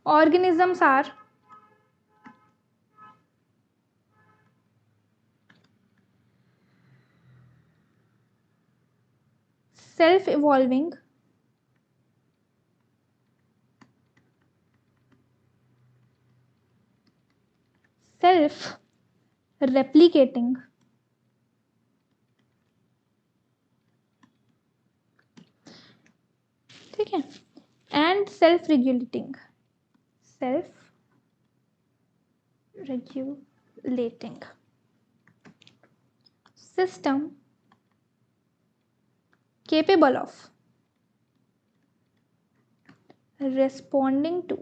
organisms are self evolving, self replicating, ठीक है, and self regulating, self regulating system capable of responding to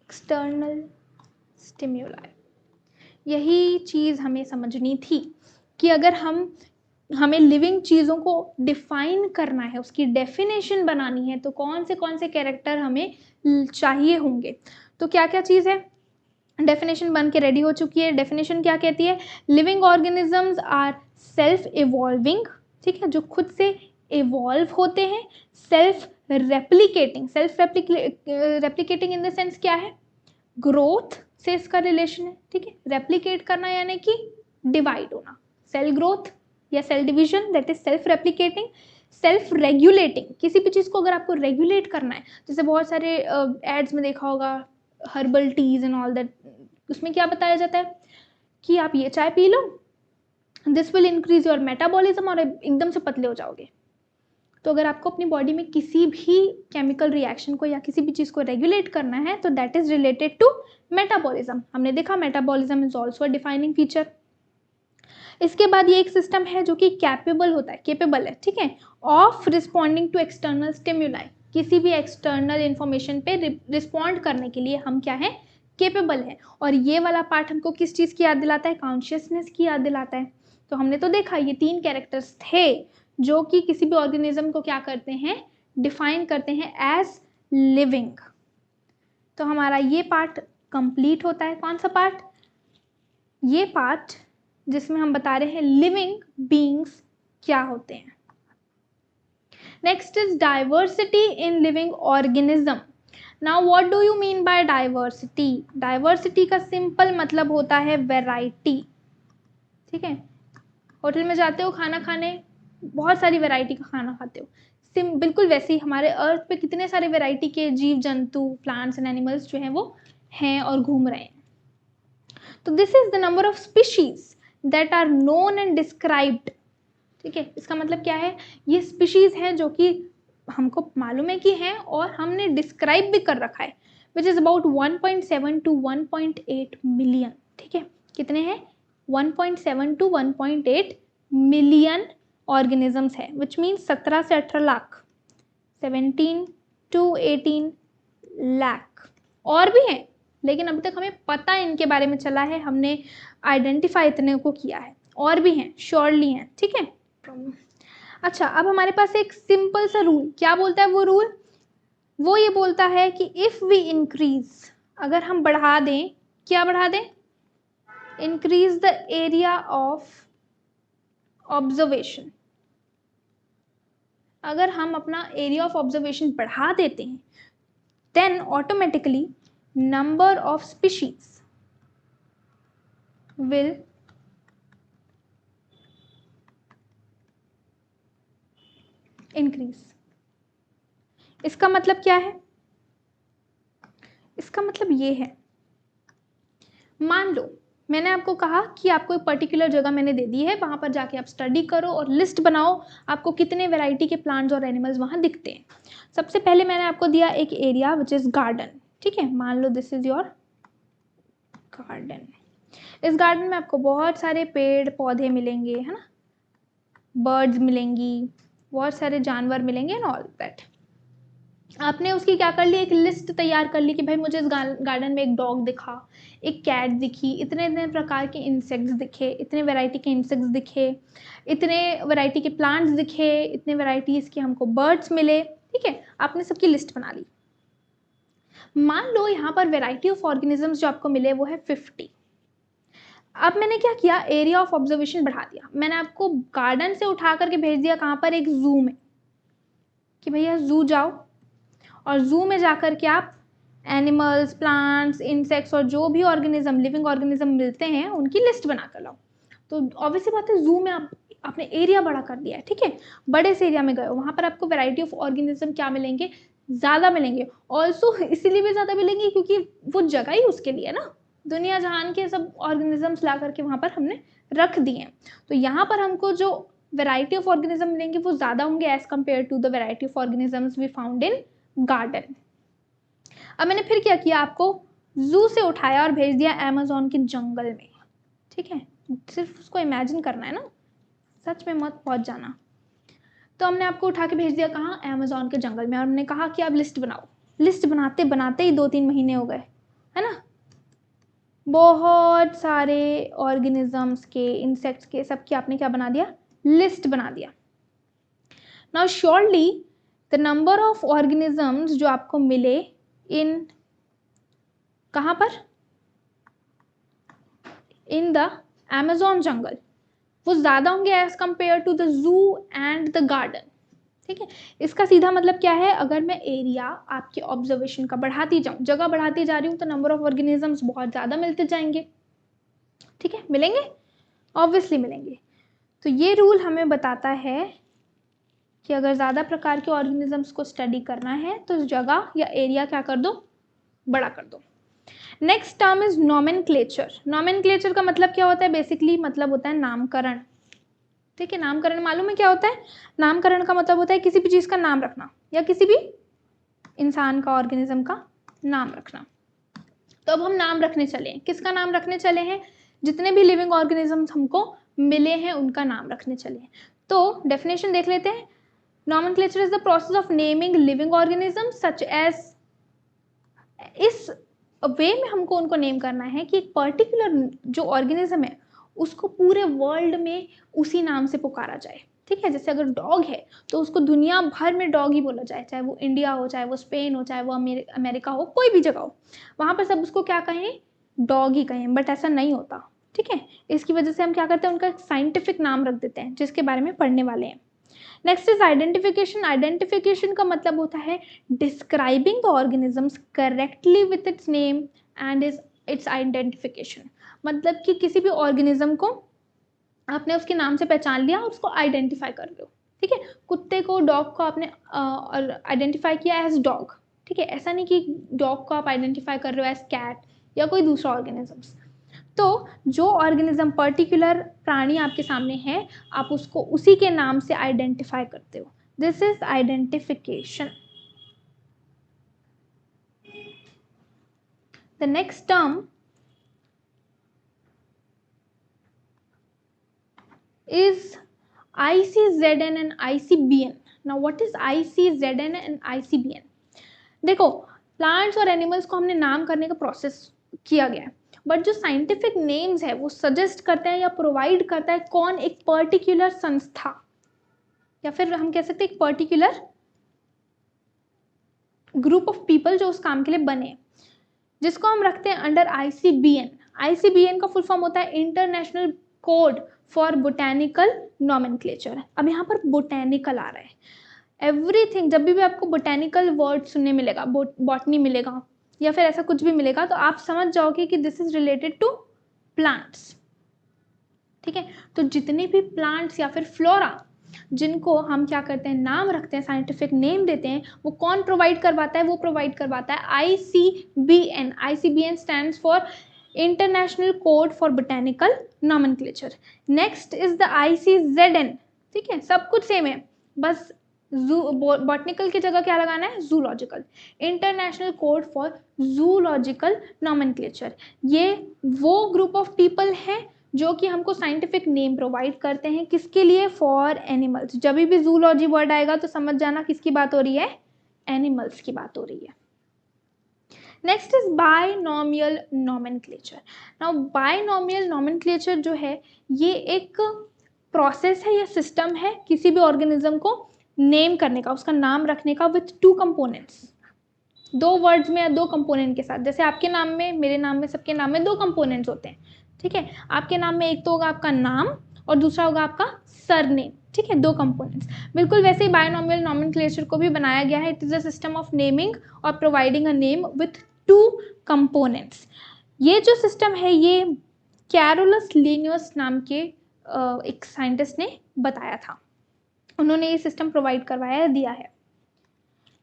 external stimuli। यही चीज़ हमें समझनी थी कि अगर हमें लिविंग चीज़ों को डिफाइन करना है, उसकी डेफिनेशन बनानी है, तो कौन से कैरेक्टर हमें चाहिए होंगे। तो क्या क्या चीज़ है, डेफिनेशन बन के रेडी हो चुकी है। डेफिनेशन क्या कहती है, living organisms are self evolving, ठीक है, जो खुद से इवॉल्व होते हैं, self replicating, self replicating in the sense क्या है, ग्रोथ से इसका रिलेशन है, ठीक है, रेप्लिकेट करना यानी कि डिवाइड होना, सेल ग्रोथ या cell division, that is self replicating. Self regulating, किसी भी चीज़ को अगर आपको रेगुलेट करना है, जैसे बहुत सारे एड्स में देखा होगा herbal tease and all that, उसमें क्या बताया जाता है कि आप ये चाय P low, this will increase your metabolism, और एकदम से पतले हो जाओगे। तो अगर आपको अपनी बॉडी में किसी भी केमिकल रिएक्शन को या किसी भी चीज़ को रेगुलेट करना है, तो that is related to metabolism. हमने देखा metabolism is also a defining feature. इसके बाद ये एक सिस्टम है जो कि केपेबल है, ठीक है, ऑफ रिस्पॉन्डिंग टू एक्सटर्नल स्टिम्युलाई, किसी भी एक्सटर्नल इंफॉर्मेशन पे रिस्पॉन्ड करने के लिए हम क्या है, केपेबल है। और ये वाला पार्ट हमको किस चीज़ की याद दिलाता है, कॉन्शियसनेस की याद दिलाता है। तो हमने तो देखा ये 3 कैरेक्टर्स थे जो कि किसी भी ऑर्गेनिज्म को क्या करते हैं, डिफाइन करते हैं एज लिविंग। तो हमारा ये पार्ट कंप्लीट होता है। कौन सा पार्ट, ये पार्ट जिसमें हम बता रहे हैं लिविंग बीइंग्स क्या होते हैं। Next is diversity in living organism. Now what do you mean by diversity. Diversity का सिंपल मतलब होता है वैरायटी, ठीक है, होटल में जाते हो खाना खाने, बहुत सारी वैरायटी का खाना खाते हो, बिल्कुल वैसे ही हमारे अर्थ पे कितने सारे वैरायटी के जीव जंतु, प्लांट्स एंड एनिमल्स जो हैं वो हैं और घूम रहे हैं। तो this is the number of species that are known and described, ठीक है, इसका मतलब क्या है, ये स्पीशीज हैं जो कि हमको मालूम है कि हैं और हमने डिस्क्राइब भी कर रखा है, which is about 1.7 to 1.8 million, ठीक है, कितने हैं, 1.7 to 1.8 मिलियन ऑर्गेनिजम्स है, विच मीन्स 17 से 18 लाख, 17 to 18 लाख। और भी हैं लेकिन अभी तक हमें पता इनके बारे में चला है, हमने आइडेंटिफाई इतने को किया है, और भी हैं, श्योरली हैं, ठीक है। अच्छा, अब हमारे पास एक सिंपल सा रूल, क्या बोलता है वो रूल, वो ये बोलता है कि इफ वी इंक्रीज, अगर हम बढ़ा दें, क्या बढ़ा दें, increase the area of observation, अगर हम अपना एरिया ऑफ ऑब्जर्वेशन बढ़ा देते हैं, then automatically number of species will increase. इसका मतलब क्या है, इसका मतलब ये है, मान लो मैंने आपको कहा कि आपको एक पर्टिकुलर जगह मैंने दे दी है, वहां पर जाके आप स्टडी करो और लिस्ट बनाओ आपको कितने वैरायटी के प्लांट्स और एनिमल्स वहां दिखते हैं। सबसे पहले मैंने आपको दिया एक एरिया विच इज गार्डन, ठीक है, मान लो दिस इज योर गार्डन। इस गार्डन में आपको बहुत सारे पेड़ पौधे मिलेंगे, है ना, बर्ड्स मिलेंगी, बहुत सारे जानवर मिलेंगे एंड ऑल दैट। आपने उसकी क्या कर ली, एक लिस्ट तैयार कर ली कि भाई मुझे इस गार्डन में एक डॉग दिखा, एक कैट दिखी, इतने इतने प्रकार के इंसेक्ट्स दिखे, इतने वैरायटी के इंसेक्ट्स दिखे, इतने वैरायटी के प्लांट्स दिखे, इतने वैरायटीज़ के हमको बर्ड्स मिले, ठीक है, आपने सबकी लिस्ट बना ली। मान लो यहाँ पर वैरायटी ऑफ ऑर्गेनिजम्स जो आपको मिले वो है 50। अब मैंने क्या किया, एरिया ऑफ ऑब्जर्वेशन बढ़ा दिया, मैंने आपको गार्डन से उठा करके भेज दिया कहाँ पर, एक जू में, कि भैया जू जाओ और जू में जाकर के आप एनिमल्स, प्लांट्स, इंसेक्ट्स और जो भी ऑर्गेनिज्म, लिविंग ऑर्गेनिज्म मिलते हैं उनकी लिस्ट बना कर लाओ। तो ऑब्वियसली बात है, जू में आपने एरिया बड़ा कर दिया है, ठीक है, बड़े से एरिया में गए हो, वहाँ पर आपको वैरायटी ऑफ ऑर्गेनिज्म क्या मिलेंगे, ज़्यादा मिलेंगे। ऑल्सो इसीलिए भी ज़्यादा मिलेंगे क्योंकि वो जगह ही उसके लिए ना, दुनिया जहान के सब ऑर्गेनिजम्स ला करके वहाँ पर हमने रख दिए हैं। तो यहाँ पर हमको जो वैरायटी ऑफ ऑर्गेनिज्म मिलेंगे वो ज़्यादा होंगे as compared to the variety of organisms we found in garden. अब मैंने फिर क्या किया, आपको जू से उठाया और भेज दिया अमेज़न के जंगल में, ठीक है, सिर्फ उसको इमेजिन करना है ना, सच में मत पहुंच जाना। तो हमने आपको उठा के भेज दिया कहाँ, अमेज़न के जंगल में, और हमने कहा कि आप लिस्ट बनाओ। लिस्ट बनाते बनाते ही 2-3 महीने हो गए, है ना, बहुत सारे ऑर्गेनिजम्स के, इंसेक्ट्स के, सबकी आपने क्या बना दिया, लिस्ट बना दिया। Now surely the number of organisms जो आपको मिले इन कहाँ पर, इन द अमेज़न जंगल, वो ज़्यादा होंगे as compared to the zoo and the garden, ठीक है। इसका सीधा मतलब क्या है, अगर मैं एरिया आपके ऑब्जर्वेशन का बढ़ाती जाऊँ, जगह बढ़ाती जा रही हूँ, तो नंबर ऑफ ऑर्गेनिजम्स बहुत ज़्यादा मिलते जाएंगे, ठीक है, मिलेंगे, ऑब्वियसली मिलेंगे। तो ये रूल हमें बताता है कि अगर ज़्यादा प्रकार के ऑर्गेनिजम्स को स्टडी करना है तो जगह या एरिया क्या कर दो, बड़ा कर दो। Next term is nomenclature. Nomenclature का मतलब क्या होता है, बेसिकली मतलब होता है नामकरण, ठीक है। नामकरण मालूम है क्या होता है, नामकरण का मतलब होता है किसी भी चीज़ का नाम रखना या किसी भी इंसान का, ऑर्गेनिज्म का नाम रखना। तो अब हम नाम रखने चले हैं, किसका नाम रखने चले हैं, जितने भी लिविंग ऑर्गेनिजम्स हमको मिले हैं उनका नाम रखने चले हैं। तो डेफिनेशन देख लेते हैं। Nomenclature is the process of naming living organism such as, इस वे में हमको उनको नेम करना है कि एक पर्टिकुलर जो ऑर्गेनिज्म है उसको पूरे वर्ल्ड में उसी नाम से पुकारा जाए, ठीक है। जैसे अगर डॉग है तो उसको दुनिया भर में डॉग ही बोला जाए, चाहे वो इंडिया हो, चाहे वो स्पेन हो, चाहे वो अमेरिका हो, कोई भी जगह हो, वहाँ पर सब उसको क्या कहें, डॉग ही कहें। बट ऐसा नहीं होता, ठीक है। इसकी वजह से हम क्या करते हैं, उनका एक साइंटिफिक नाम रख देते हैं जिसके बारे में पढ़ने वाले हैं। Next is identification. आइडेंटिफिकेशन का मतलब होता है describing the organisms correctly with its name and it's identification. मतलब कि किसी भी ऑर्गेनिज्म को आपने उसके नाम से पहचान लिया और उसको आइडेंटिफाई कर लो, ठीक है। कुत्ते को, डॉग को आपने आइडेंटिफाई किया एज डॉग, ठीक है। ऐसा नहीं कि डॉग को आप आइडेंटिफाई कर रहे हो एज कैट या कोई दूसरा ऑर्गेनिजम्स। तो जो ऑर्गेनिज्म, पर्टिकुलर प्राणी आपके सामने है, आप उसको उसी के नाम से आइडेंटिफाई करते हो। This is identification. The next term is ICZN and ICBN. Now what is ICZN and ICBN? देखो, प्लांट्स और एनिमल्स को हमने नाम करने का प्रोसेस किया गया है, बट जो साइंटिफिक नेम्स है वो सजेस्ट करते हैं या प्रोवाइड करता है कौन, एक पर्टिकुलर संस्था, या फिर हम कह सकते हैं एक पर्टिकुलर ग्रुप ऑफ पीपल जो उस काम के लिए बने, जिसको हम रखते हैं अंडर ICBN। ICBN का फुल फॉर्म होता है international code for botanical nomenclature. अब यहाँ पर बोटेनिकल आ रहा है, एवरीथिंग, जब भी आपको बोटेनिकल वर्ड सुनने मिलेगा, बॉटनी मिलेगा या फिर ऐसा कुछ भी मिलेगा, तो आप समझ जाओगे कि this is related to plants, ठीक है। तो जितने भी प्लांट्स या फिर फ्लोरा जिनको हम क्या करते हैं, नाम रखते हैं, साइंटिफिक नेम देते हैं, वो कौन प्रोवाइड करवाता है, वो प्रोवाइड करवाता है ICBN। ICBN stands for international code for botanical nomenclature. Next is the ICZN, ठीक है, सब कुछ सेम है, बस बॉटनिकल की जगह क्या लगाना है, zoological, international code for zoological nomenclature. ये वो ग्रुप ऑफ पीपल हैं जो कि हमको साइंटिफिक नेम प्रोवाइड करते हैं, किसके लिए, फॉर एनिमल्स। जब भी जूलॉजी वर्ड आएगा तो समझ जाना किसकी बात हो रही है, एनिमल्स की बात हो रही है। Next is binomial nomenclature. Now binomial nomenclature जो है ये एक प्रोसेस है या सिस्टम है किसी भी ऑर्गेनिज्म को नेम करने का, उसका नाम रखने का, विथ 2 कंपोनेंट्स, 2 वर्ड्स में या 2 कंपोनेंट के साथ। जैसे आपके नाम में, मेरे नाम में, सबके नाम में 2 कंपोनेंट्स होते हैं, ठीक है। आपके नाम में एक तो होगा आपका नाम और दूसरा होगा आपका सरनेम, ठीक है, 2 कंपोनेंट्स। बिल्कुल वैसे ही बायनॉमियल नॉमेनक्लेचर को भी बनाया गया है। It is a system of naming और providing a name with 2 components. ये जो सिस्टम है ये कैरोलस लिनियस नाम के एक साइंटिस्ट ने बताया था, उन्होंने ये सिस्टम प्रोवाइड करवाया दिया है।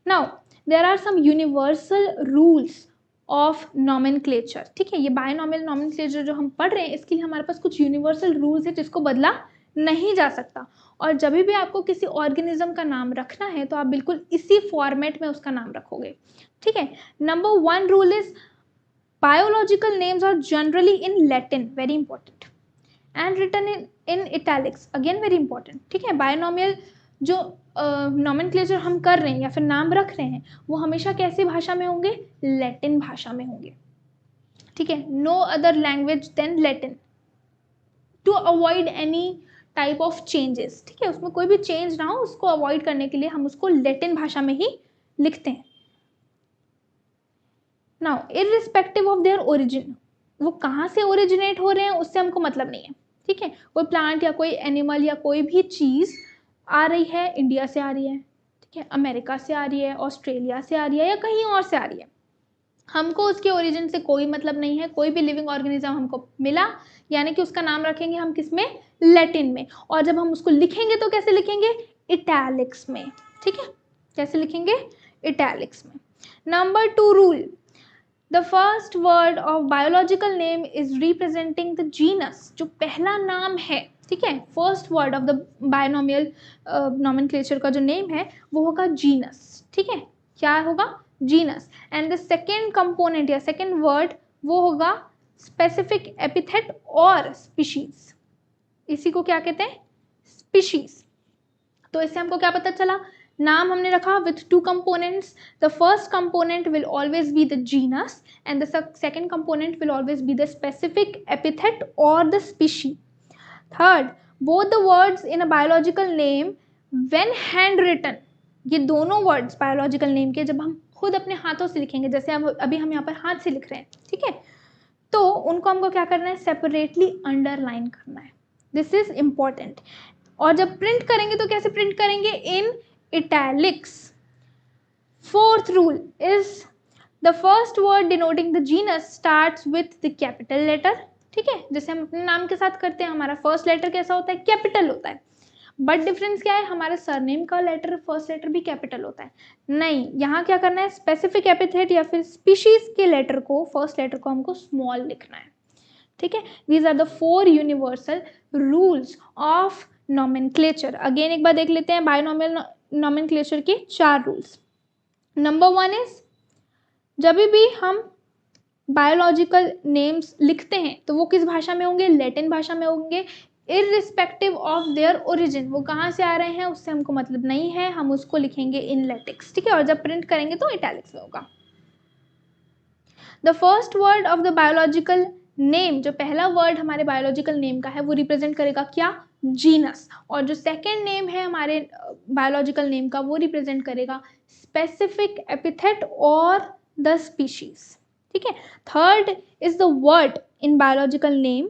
Now there are some universal rules of nomenclature, ठीक है। ये बायनॉमियल नॉमेनक्लेचर जो हम पढ़ रहे हैं इसके लिए हमारे पास कुछ यूनिवर्सल रूल्स है जिसको बदला नहीं जा सकता, और जब भी आपको किसी ऑर्गेनिज्म का नाम रखना है तो आप बिल्कुल इसी फॉर्मेट में उसका नाम रखोगे, ठीक है। Number 1 rule is biological names are generally in Latin, very important, and written in italics, again very important, ठीक है। बायनॉमियल जो नॉमेनक्लेचर हम कर रहे हैं या फिर नाम रख रहे हैं वो हमेशा कैसी भाषा में होंगे, लैटिन भाषा में होंगे, ठीक है। No other language than Latin to avoid any type of changes, ठीक है। उसमें कोई भी चेंज ना हो, उसको अवॉइड करने के लिए हम उसको लैटिन भाषा में ही लिखते हैं। Now irrespective of their origin, वो कहाँ से ओरिजिनेट हो रहे हैं उससे हमको मतलब नहीं है, ठीक है। कोई प्लांट या कोई एनिमल या कोई भी चीज़ आ रही है, इंडिया से आ रही है, ठीक है, अमेरिका से आ रही है, ऑस्ट्रेलिया से आ रही है या कहीं और से आ रही है, हमको उसके ओरिजिन से कोई मतलब नहीं है। कोई भी लिविंग ऑर्गेनिज्म हमको मिला यानी कि उसका नाम रखेंगे हम किस में, लैटिन में, और जब हम उसको लिखेंगे तो कैसे लिखेंगे, इटैलिक्स में, ठीक है। कैसे लिखेंगे, इटैलिक्स में। Number 2 rule, the first word of biological name is representing the genus, जो पहला नाम है, ठीक है, first word of the binomial nomenclature का जो नेम है वो होगा जीनस, ठीक है, क्या होगा, genus. And the second component या सेकेंड वर्ड वो होगा स्पेसिफिक एपिथेट और स्पीशीज, इसी को क्या कहते हैं, स्पीशीज। तो इससे हमको क्या पता चला, नाम हमने रखा with 2 components, the first component will always be the genus and the second component will always be the specific epithet और the species. Third, both the words in a biological name when handwritten, ये दोनों वर्ड्स बायोलॉजिकल नेम के जब हम खुद अपने हाथों से लिखेंगे, जैसे अभी हम यहाँ पर हाथ से लिख रहे हैं, ठीक है, तो उनको हमको क्या करना है, सेपरेटली अंडरलाइन करना है, दिस इज इम्पॉर्टेंट। और जब प्रिंट करेंगे तो कैसे प्रिंट करेंगे, in italics. Fourth rule is the first word denoting the genus starts with the capital letter, ठीक है, जैसे हम अपने नाम के साथ करते हैं, हमारा फर्स्ट लेटर कैसा होता है, कैपिटल होता है, बट डिफरेंस क्या है, हमारे सरनेम का लेटर फर्स्ट लेटर भी कैपिटल होता है, नहीं, यहाँ क्या करना है, स्पेसिफिक एपिथेट या फिर स्पीशीज के लेटर को, फर्स्ट लेटर को हमको स्मॉल लिखना है, ठीक है। These are the 4 universal rules of nomenclature. Again एक बार देख लेते हैं बायनॉमियल नॉमेनक्लेचर के 4 रूल्स। नंबर 1 इज, जब भी हम बायोलॉजिकल नेम्स लिखते हैं तो वो किस भाषा में होंगे, लैटिन भाषा में होंगे, इररिस्पेक्टिव ऑफ देयर ओरिजिन, वो कहाँ से आ रहे हैं उससे हमको मतलब नहीं है, हम उसको लिखेंगे इन लैटिक्स, ठीक है, और जब प्रिंट करेंगे तो इटैलिक्स में होगा। The first word of the biological name, जो पहला वर्ड हमारे बायोलॉजिकल नेम का है वो रिप्रेजेंट करेगा क्या, जीनस, और जो सेकेंड नेम है हमारे बायोलॉजिकल नेम का वो रिप्रेजेंट करेगा स्पेसिफिक एपिथेट और द स्पीशीज, ठीक है। Third is the word in biological name,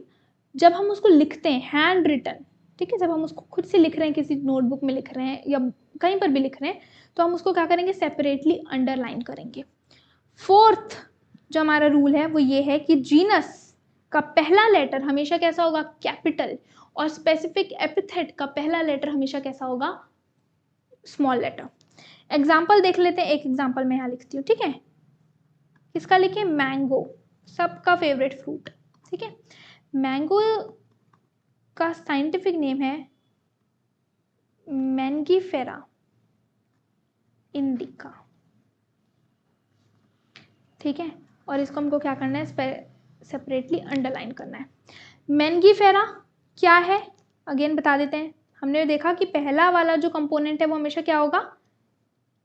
जब हम उसको लिखते हैं हैंड रिटन, ठीक है, जब हम उसको खुद से लिख रहे हैं, किसी नोटबुक में लिख रहे हैं या कहीं पर भी लिख रहे हैं, तो हम उसको क्या करेंगे, सेपरेटली अंडरलाइन करेंगे। फोर्थ जो हमारा रूल है वो ये है कि जीनस का पहला लेटर हमेशा कैसा होगा, कैपिटल, और स्पेसिफिक एपिथेट का पहला लेटर हमेशा कैसा होगा, स्मॉल लेटर। एग्जाम्पल देख लेते हैं, एक एग्जाम्पल मैं यहाँ लिखती हूँ, ठीक है, इसका लिखे मैंगो, सबका फेवरेट फ्रूट, ठीक है। मैंगो का साइंटिफिक नेम है मैंगीफेरा इंडिका, ठीक है, और इसको हमको क्या करना है, सेपरेटली अंडरलाइन करना है। मैंगीफेरा क्या है, अगेन बता देते हैं, हमने देखा कि पहला वाला जो कंपोनेंट है वो हमेशा क्या होगा,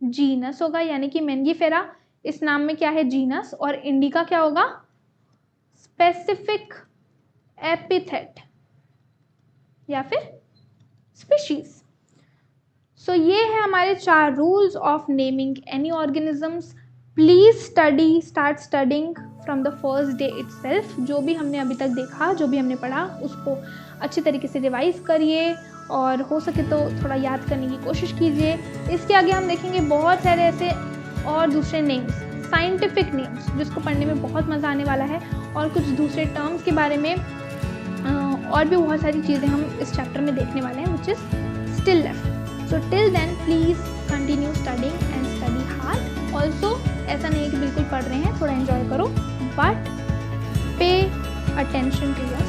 जीनस होगा, यानी कि मैंगीफेरा इस नाम में क्या है, जीनस, और इंडिका क्या होगा, स्पेसिफिक एपिथेट या फिर स्पीशीज। सो ये है हमारे 4 rules of naming any organisms. Please start studying from the first day itself. जो भी हमने अभी तक देखा, जो भी हमने पढ़ा, उसको अच्छी तरीके से रिवाइज करिए और हो सके तो थोड़ा याद करने की कोशिश कीजिए। इसके आगे हम देखेंगे बहुत सारे ऐसे और दूसरे नेम्स, साइंटिफिक नेम्स जिसको पढ़ने में बहुत मज़ा आने वाला है, और कुछ दूसरे टर्म्स के बारे में और भी बहुत सारी चीज़ें हम इस चैप्टर में देखने वाले हैं, which is still left. So till then please continue studying and study hard. Also ऐसा नहीं है कि बिल्कुल पढ़ रहे हैं, थोड़ा एंजॉय करो, but pay attention to your